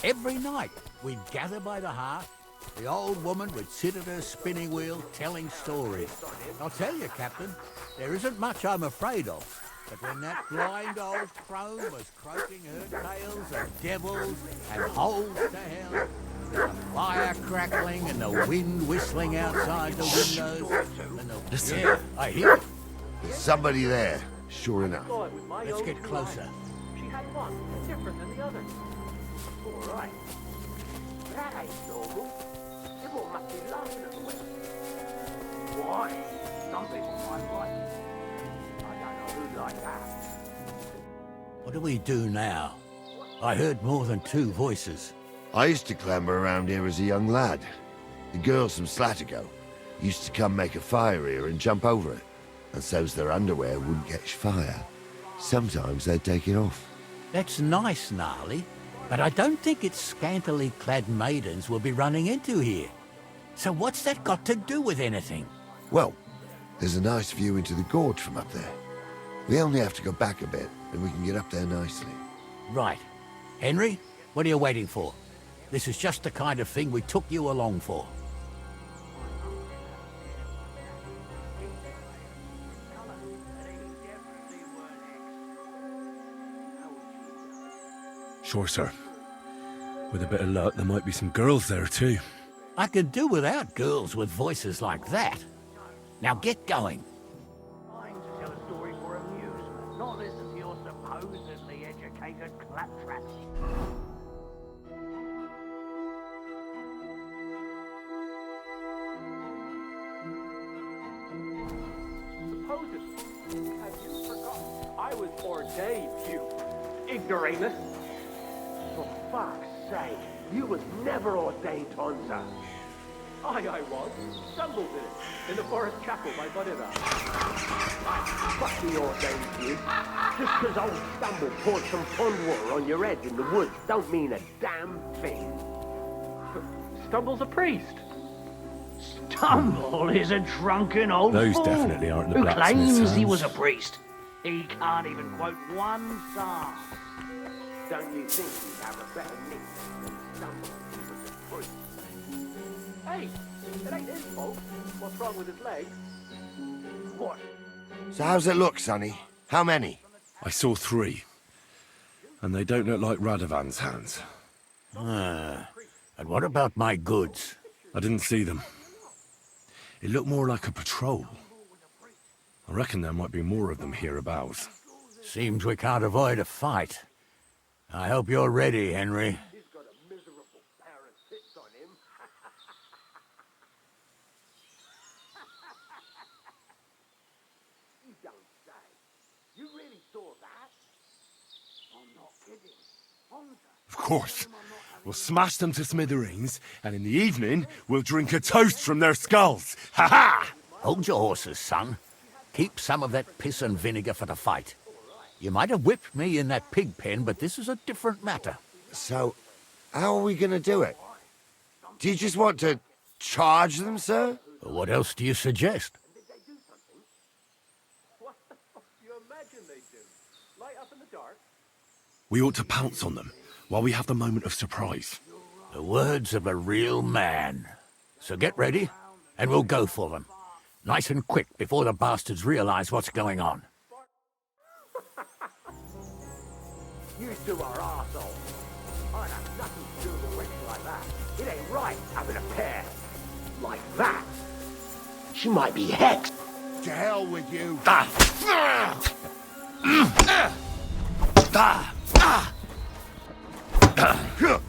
Every night, we'd gather by the hearth. The old woman would sit at her spinning wheel telling stories. I'll tell you, Captain, there isn't much I'm afraid of. But when that blind old crone was croaking her tales of devils and holes to hell, with the fire crackling and the wind whistling outside the windows, and the... Listen. Yeah, I hear it. There's somebody there, sure enough. Let's get closer. She had one different than the others. All right. That ain't normal. Everyone must be laughing at the way. Why? Some people might like it. I don't know who like that. What do we do now? I heard more than 2 voices. I used to clamber around here as a young lad. The girls from Slatigo used to come make a fire here and jump over it, and so's their underwear wouldn't catch fire. Sometimes they'd take it off. That's nice, Gnarly, but I don't think it's scantily clad maidens we'll be running into here. So what's that got to do with anything? Well, there's a nice view into the gorge from up there. We only have to go back a bit, and we can get up there nicely. Right. Henry, what are you waiting for? This is just the kind of thing we took you along for. Sure, sir. With a bit of luck, there might be some girls there too. I could do without girls with voices like that. Now get going. Trying to tell a story for amusement, not listen to your supposedly educated claptraps. Supposedly? Have you forgotten? I was ordained, you ignoramus. For fuck's sake, you was never ordained, Tonsa. I was. Stumbled in the forest chapel by Bodhiva. Fuck the ordained you. Just 'cause old Stumble poured some pond water on your head in the woods don't mean a damn thing. Stumble's a priest. Stumble is a drunken old Those fool definitely aren't the who blacksmith's claims he sons. was a priest. He can't even quote one psalm. Don't you think he'd have a better nick than Stumble if he was a priest? Hey, it ain't his fault. What's wrong with his legs? What? So how's it look, Sonny? How many? I saw 3. And they don't look like Radovan's hands. And what about my goods? I didn't see them. It looked more like a patrol. I reckon there might be more of them hereabouts. Seems we can't avoid a fight. I hope you're ready, Henry. He's got a miserable pair of tits on him. You don't say. You really saw that? I'm not kidding. Of course. We'll smash them to smithereens, and in the evening, we'll drink a toast from their skulls. Ha-ha! Hold your horses, son. Keep some of that piss and vinegar for the fight. You might have whipped me in that pig pen, but this is a different matter. So, how are we gonna do it? Do you just want to charge them, sir? What else do you suggest? What the fuck do you imagine they do? Light up in the dark? We ought to pounce on them, while we have the moment of surprise. The words of a real man. So get ready, and we'll go for them. Nice and quick, before the bastards realize what's going on. You two are arseholes. I'd have nothing to do with a wench like that. It ain't right having a pair like that. She might be hexed. To hell with you.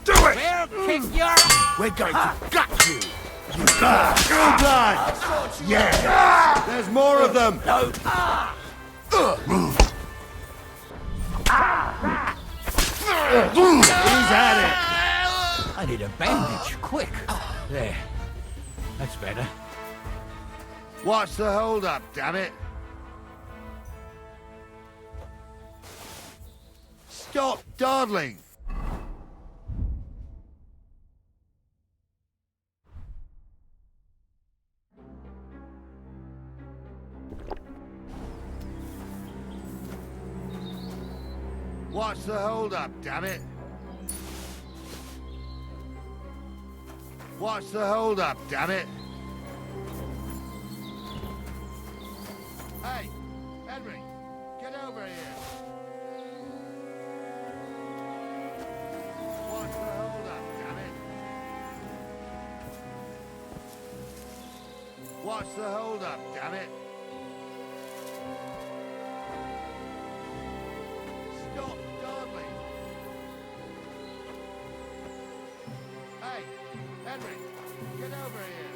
Do it! We'll kick your... We're going to gut you. True blood. Yeah. There's more of them. No. He's at it. I need a bandage, quick. There. That's better. What's the hold up, damn it? Stop dawdling. What's the hold up, damn it? What's the hold up, damn it? Hey, Henry, get over here. What's the hold up, damn it? What's the hold up, damn it? Stop dawdling. Hey, Henry, get over here.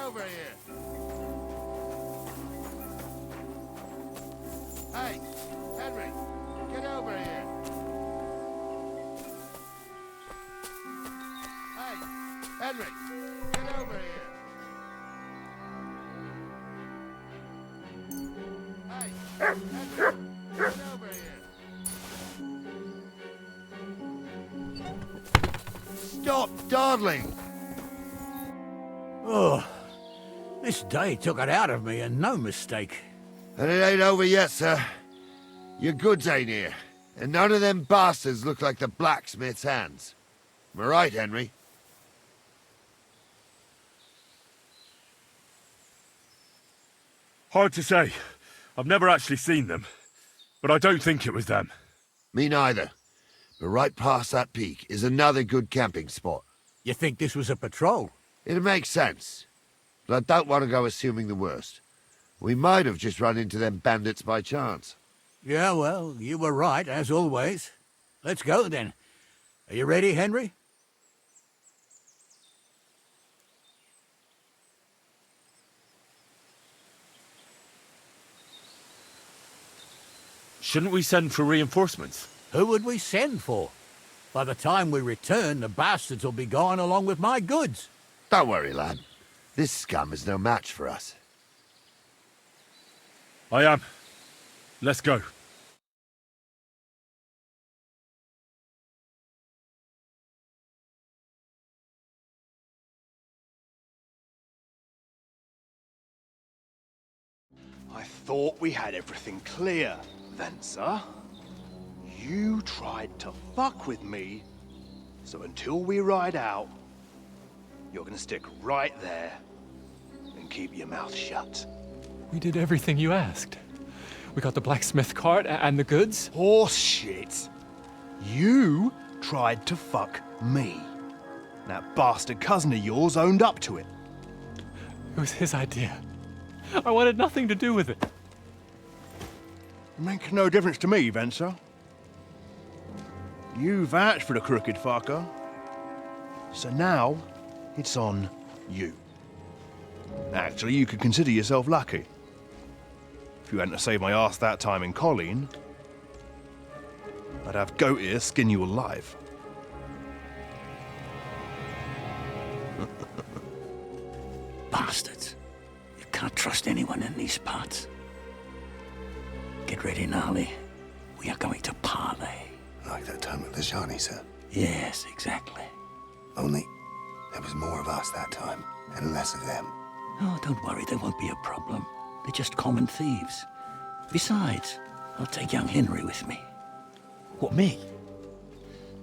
over here! Hey, Henry, get over here! Hey, Henry, get over here! Hey, Henry, get over here! Stop dawdling! Oh, this day took it out of me, and no mistake. And it ain't over yet, sir. Your goods ain't here, and none of them bastards look like the blacksmith's hands. Am I right, Henry? Hard to say. I've never actually seen them, but I don't think it was them. Me neither. But right past that peak is another good camping spot. You think this was a patrol? It makes sense. But I don't want to go assuming the worst. We might have just run into them bandits by chance. Yeah, well, you were right, as always. Let's go, then. Are you ready, Henry? Shouldn't we send for reinforcements? Who would we send for? By the time we return, the bastards will be gone along with my goods. Don't worry, lad. This scum is no match for us. I am. Let's go. I thought we had everything clear, Venser. You tried to fuck with me, so until we ride out, you're gonna stick right there and keep your mouth shut. We did everything you asked. We got the blacksmith cart and the goods. Horse shit. You tried to fuck me. That bastard cousin of yours owned up to it. It was his idea. I wanted nothing to do with it. Make no difference to me, Venser. You vouched for the crooked fucker. So now, it's on you. Actually, you could consider yourself lucky. If you hadn't saved my ass that time in Colleen, I'd have goat ear skin you alive. Bastards. You can't trust anyone in these parts. Get ready, Gnarly. We are going to parley. Like that time at the Shani, sir? Yes, exactly. Only there was more of us that time, and less of them. Oh, don't worry, there won't be a problem. They're just common thieves. Besides, I'll take young Henry with me. What, me?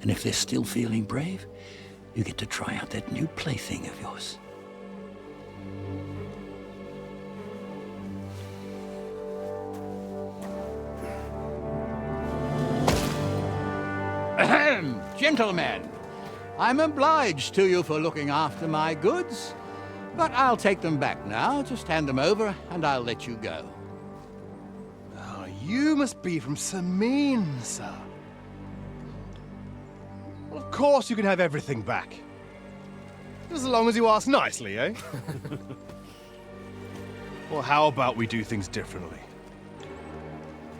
And if they're still feeling brave, you get to try out that new plaything of yours. Ahem, gentlemen, I'm obliged to you for looking after my goods, but I'll take them back now. Just hand them over, and I'll let you go. Oh, you must be from Samin, sir. Well, of course you can have everything back. Just as long as you ask nicely, eh? Well, how about we do things differently?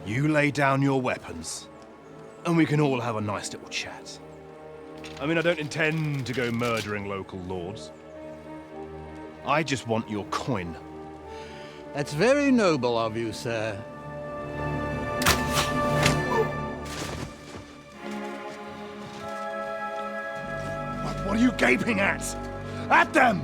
You lay down your weapons, and we can all have a nice little chat. I mean, I don't intend to go murdering local lords. I just want your coin. That's very noble of you, sir. What are you gaping at? At them!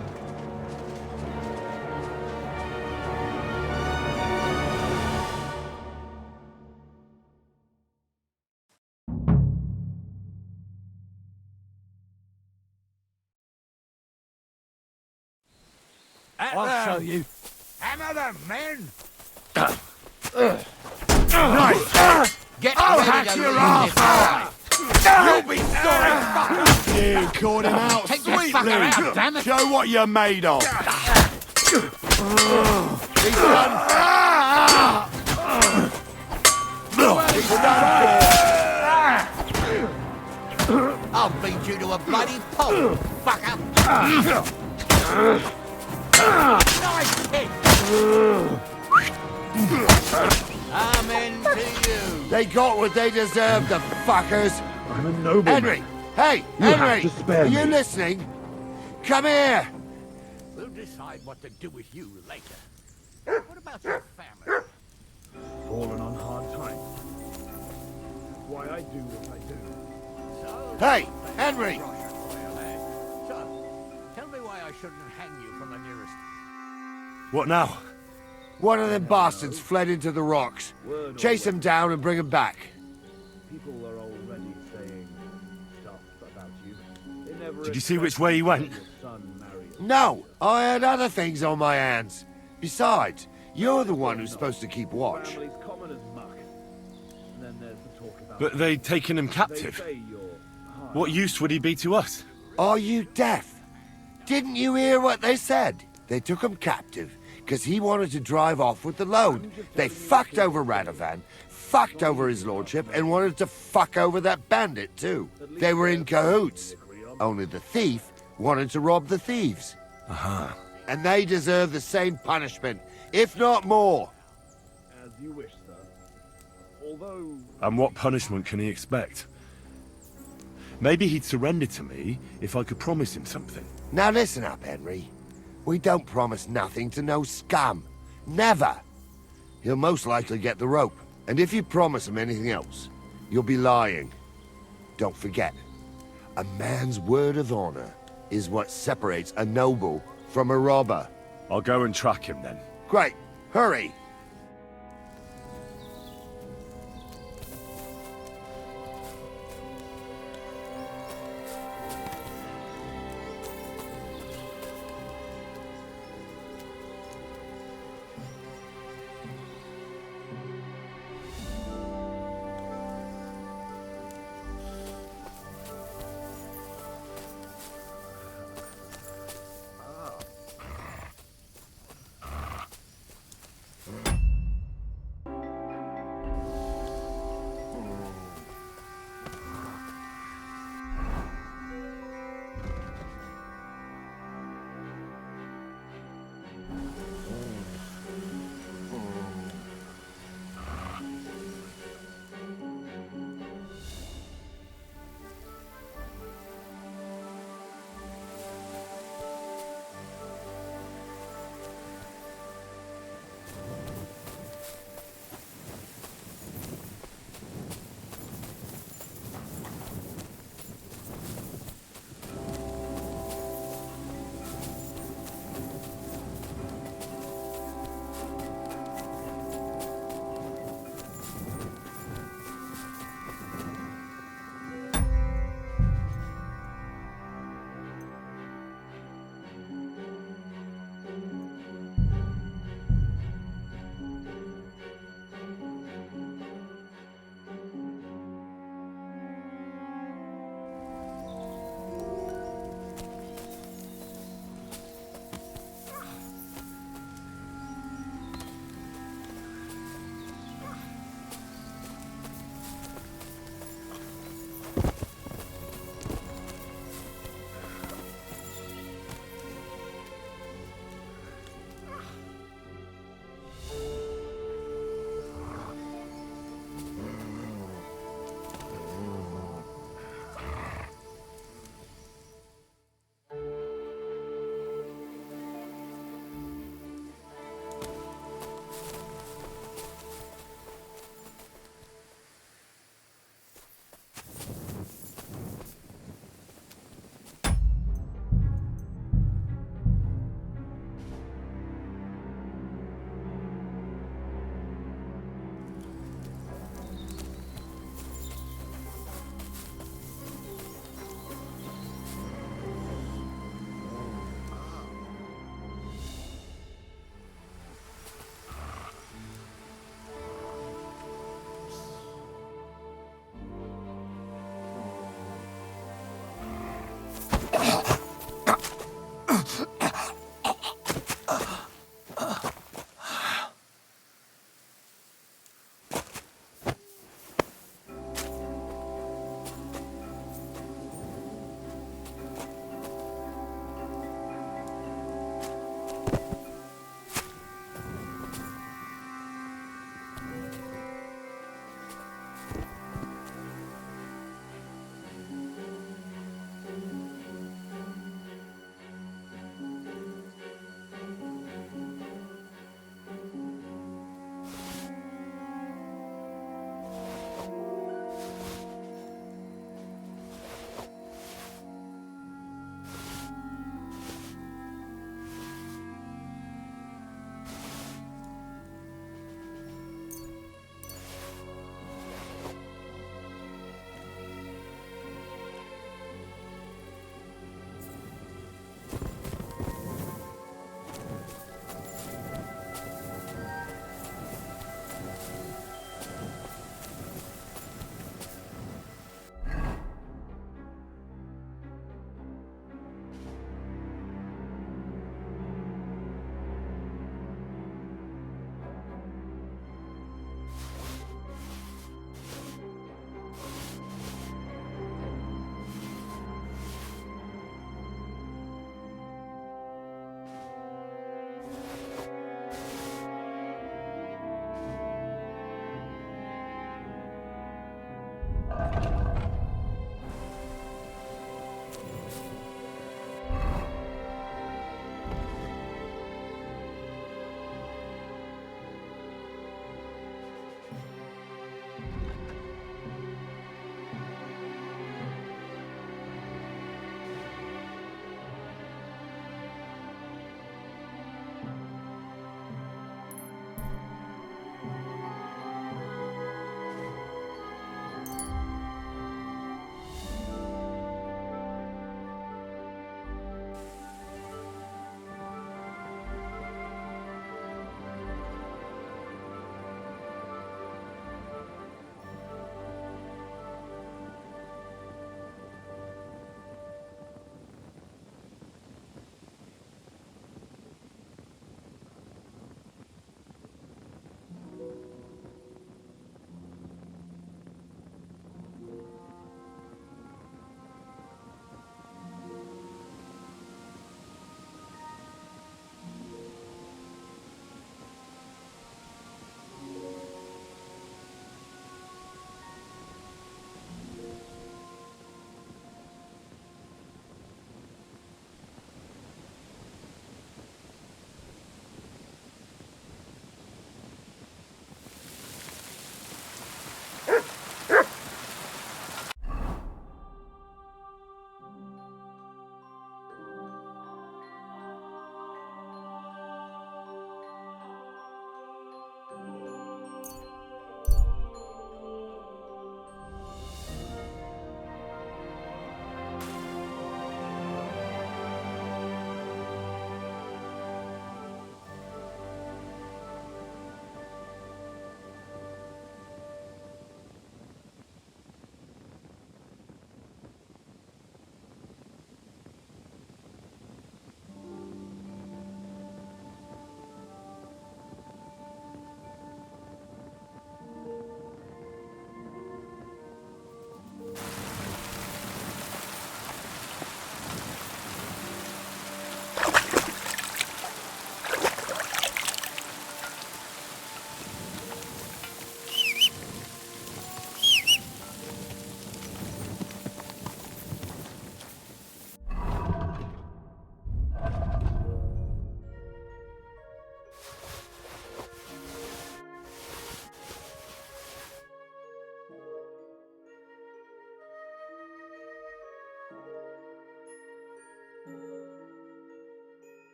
I'll show you. Hammer them, men! Right! Get I'll ready hack to your leave ass! this You'll be sorry, fucker! You caught him out Take your fucker out, damn it! Show what you're made of! He's done! He's done! I'll beat you to a bloody pulp, fucker! Nice hit! Amen to you. They got what they deserved, the fuckers. I'm a nobleman. Henry! Hey, You have Henry! to spare Are you me. listening? Come here! We'll decide what to do with you later. What about your family? Fallen on hard times. That's why I do what I do. So, Hey, Henry! So, tell me why I shouldn't hang you from the nearest. What now? One of them bastards fled into the rocks. Chase him down and bring him back. People are already saying stuff about you. Did you see which way he went? No, I had other things on my hands. Besides, you're the one who's supposed to keep watch. But they'd taken him captive. What use would he be to us? Are you deaf? Didn't you hear what they said? They took him captive because he wanted to drive off with the load. They fucked over Radovan, fucked over his lordship, and wanted to fuck over that bandit too. They were in cahoots. Only the thief wanted to rob the thieves. And they deserve the same punishment, if not more. As you wish, sir. Although... And what punishment can he expect? Maybe he'd surrender to me if I could promise him something. Now listen up, Henry. We don't promise nothing to no scum. Never. He'll most likely get the rope. And if you promise him anything else, you'll be lying. Don't forget, a man's word of honor is what separates a noble from a robber. I'll go and track him then. Great. Hurry.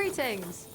Greetings.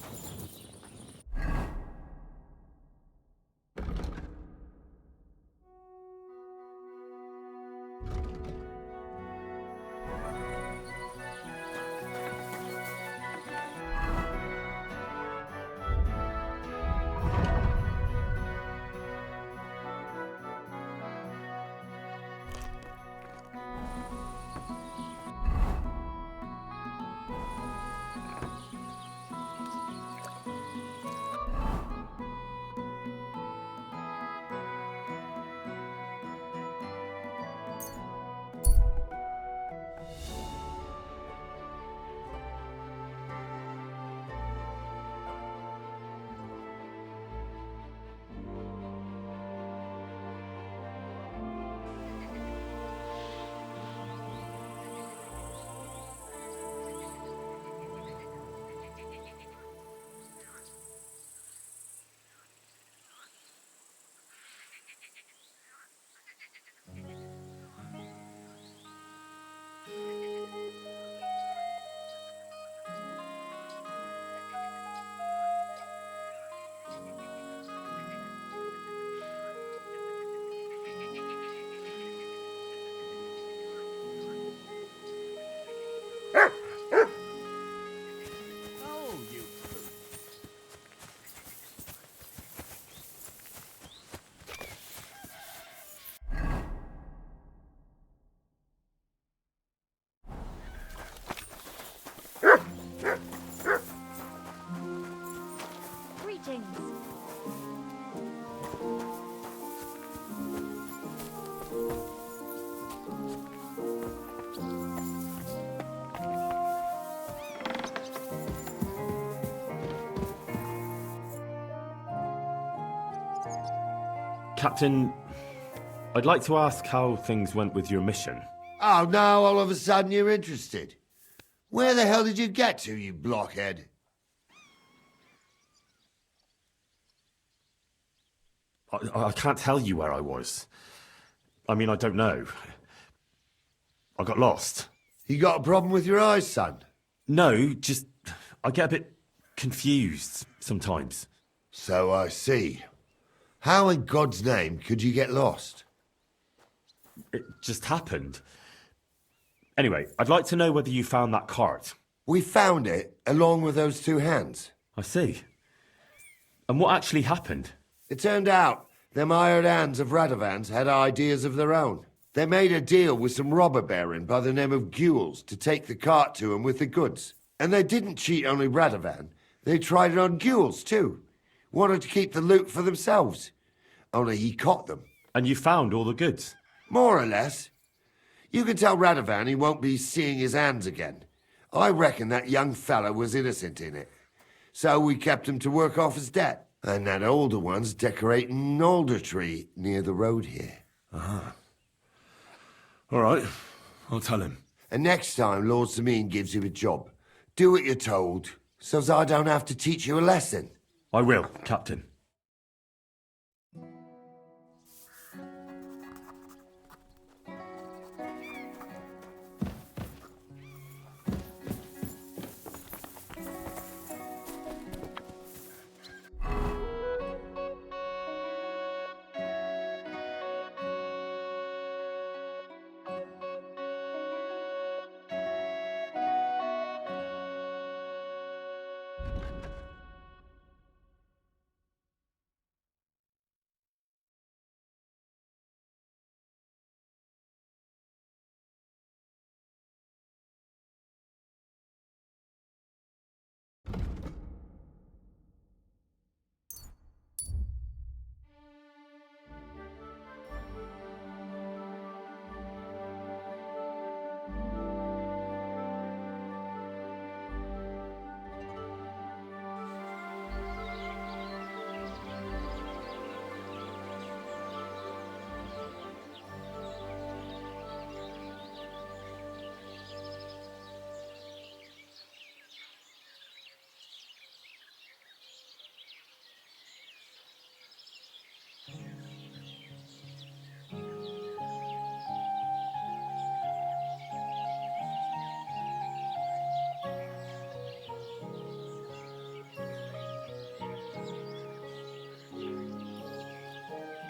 Captain, I'd like to ask how things went with your mission. Oh, now all of a sudden you're interested. Where the hell did you get to, you blockhead? I can't tell you where I was. I mean, I don't know. I got lost. You got a problem with your eyes, son? No, just I get a bit confused sometimes. So I see. How in God's name could you get lost? It just happened. Anyway, I'd like to know whether you found that cart. We found it, along with those two hands. I see. And what actually happened? It turned out them hired hands of Radovans had ideas of their own. They made a deal with some robber baron by the name of Gules to take the cart to him with the goods. And they didn't cheat only Radovan. They tried it on Gules, too. Wanted to keep the loot for themselves. Only he caught them. And you found all the goods? More or less. You can tell Radovan he won't be seeing his hands again. I reckon that young fellow was innocent in it. So we kept him to work off his debt. And that older one's decorating an alder tree near the road here. Ah. All right. I'll tell him. And next time Lord Sameen gives you a job, do what you're told, so as I don't have to teach you a lesson. I will, Captain.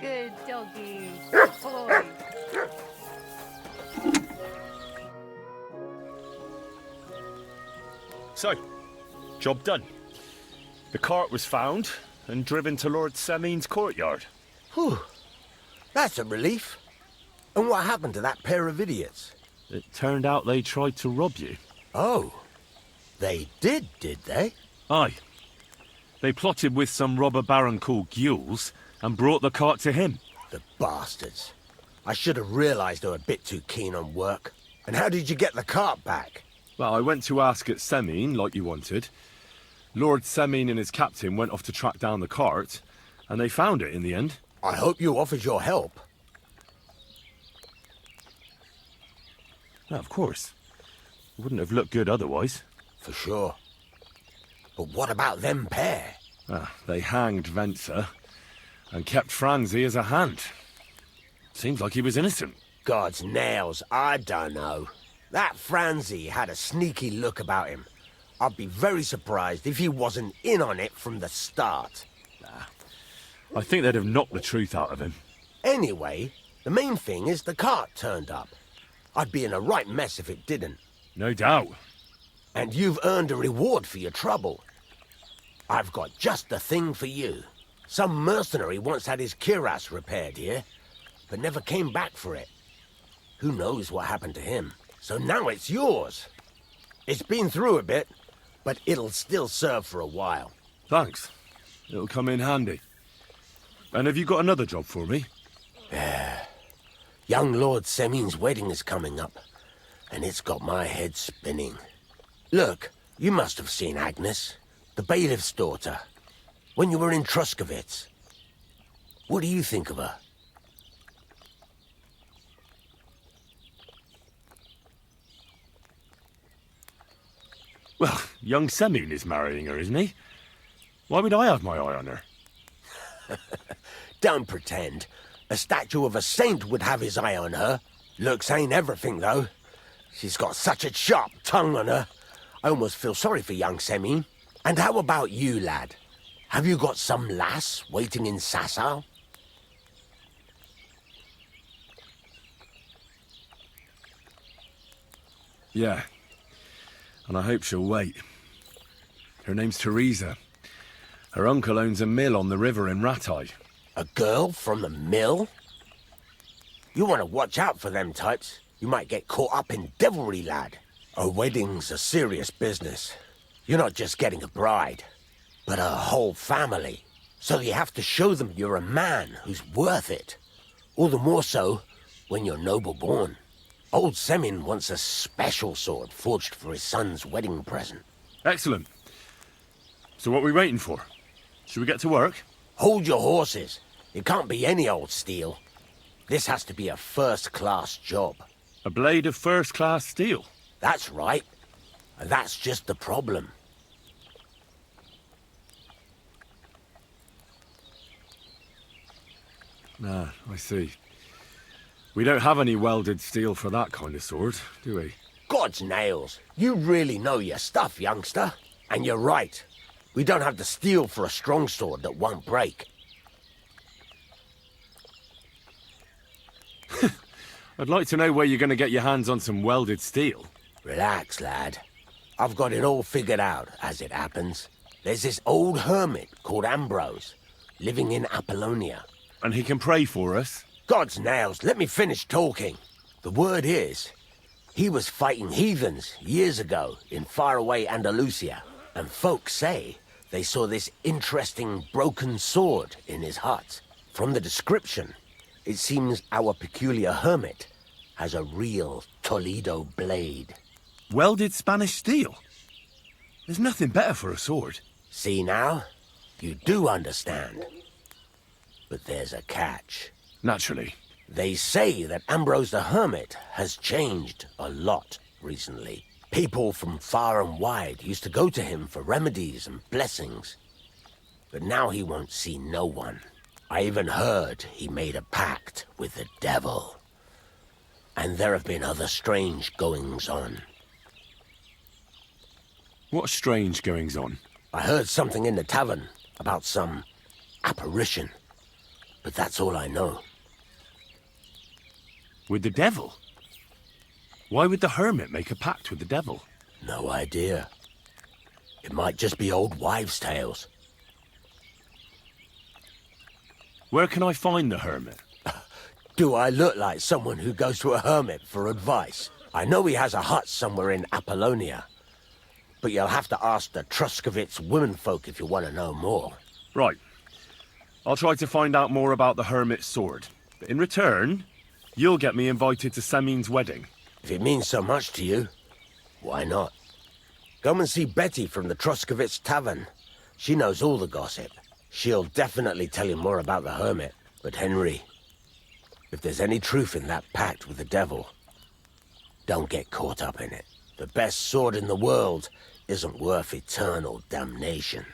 Good doggy. Boy. So, job done. The cart was found and driven to Lord Semin's courtyard. Whew. That's a relief. And what happened to that pair of idiots? It turned out they tried to rob you. Oh. They did they? Aye. They plotted with some robber baron called Gules and brought the cart to him. The bastards. I should have realised they were a bit too keen on work. And how did you get the cart back? Well, I went to ask at Semin, like you wanted. Lord Semin and his captain went off to track down the cart, and they found it in the end. I hope you offered your help. Well, of course. It wouldn't have looked good otherwise. For sure. But what about them pair? They hanged Venser and kept Franzi as a hand. Seems like he was innocent. God's nails, I don't know. That Franzi had a sneaky look about him. I'd be very surprised if he wasn't in on it from the start. I think they'd have knocked the truth out of him. Anyway, the main thing is the cart turned up. I'd be in a right mess if it didn't. No doubt. And you've earned a reward for your trouble. I've got just the thing for you. Some mercenary once had his cuirass repaired here, but never came back for it. Who knows what happened to him? So now it's yours. It's been through a bit, but it'll still serve for a while. Thanks. It'll come in handy. And have you got another job for me? Young Lord Semin's wedding is coming up, and it's got my head spinning. Look, you must have seen Agnes, the bailiff's daughter, when you were in Truskovitz. What do you think of her? Well, young Semin is marrying her, isn't he? Why would I have my eye on her? Don't pretend. A statue of a saint would have his eye on her. Looks ain't everything, though. She's got such a sharp tongue on her. I almost feel sorry for young Semin. And how about you, lad? Have you got some lass waiting in Sasau? Yeah. And I hope she'll wait. Her name's Teresa. Her uncle owns a mill on the river in Ratai. A girl from the mill? You want to watch out for them types. You might get caught up in devilry, lad. A wedding's a serious business. You're not just getting a bride, but a whole family. So you have to show them you're a man who's worth it. All the more so when you're noble-born. Old Semin wants a special sword forged for his son's wedding present. Excellent. So what are we waiting for? Should we get to work? Hold your horses. It can't be any old steel. This has to be a first-class job. A blade of first-class steel? That's right. And that's just the problem. Ah, I see. We don't have any welded steel for that kind of sword, do we? God's nails. You really know your stuff, youngster. And you're right. We don't have the steel for a strong sword that won't break. I'd like to know where you're going to get your hands on some welded steel. Relax, lad. I've got it all figured out, as it happens. There's this old hermit called Ambrose, living in Apollonia. And he can pray for us? God's nails, let me finish talking. The word is, he was fighting heathens years ago in faraway Andalusia. And folks say they saw this interesting broken sword in his hut. From the description, it seems our peculiar hermit has a real Toledo blade. Welded Spanish steel? There's nothing better for a sword. See now? You do understand. But there's a catch. Naturally. They say that Ambrose the Hermit has changed a lot recently. People from far and wide used to go to him for remedies and blessings. But now he won't see no one. I even heard he made a pact with the devil. And there have been other strange goings-on. What strange goings-on? I heard something in the tavern about some apparition. but that's all I know. With the devil? Why would the hermit make a pact with the devil? No idea. It might just be old wives' tales. Where can I find the hermit? Do I look like someone who goes to a hermit for advice? I know he has a hut somewhere in Apollonia, but you'll have to ask the Truskovitz womenfolk if you want to know more. Right. I'll try to find out more about the hermit's sword. But in return, you'll get me invited to Semin's wedding. If it means so much to you, why not? Come and see Betty from the Truskovitz Tavern. She knows all the gossip. She'll definitely tell you more about the hermit. But Henry, if there's any truth in that pact with the devil, don't get caught up in it. The best sword in the world isn't worth eternal damnation.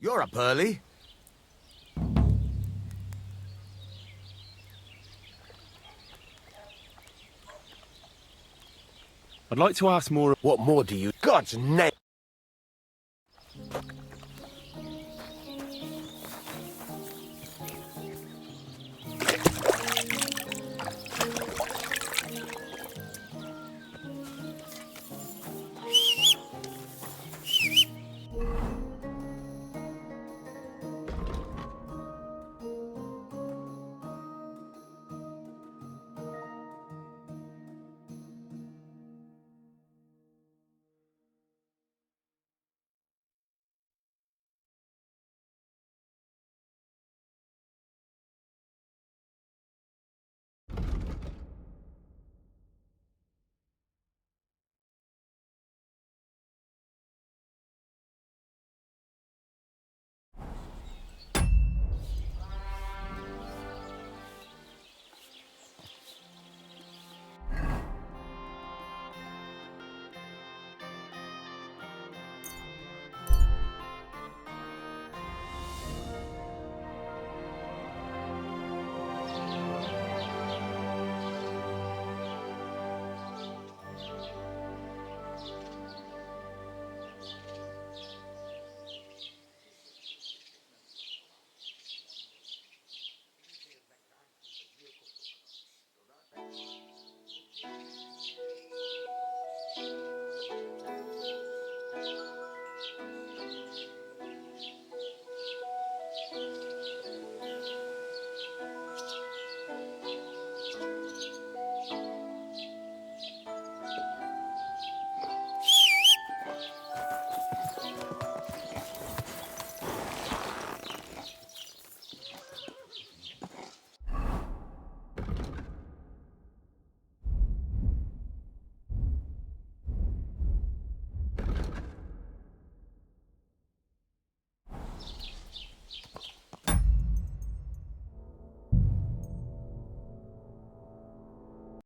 You're up early. I'd like to ask more... What more do you... God's name!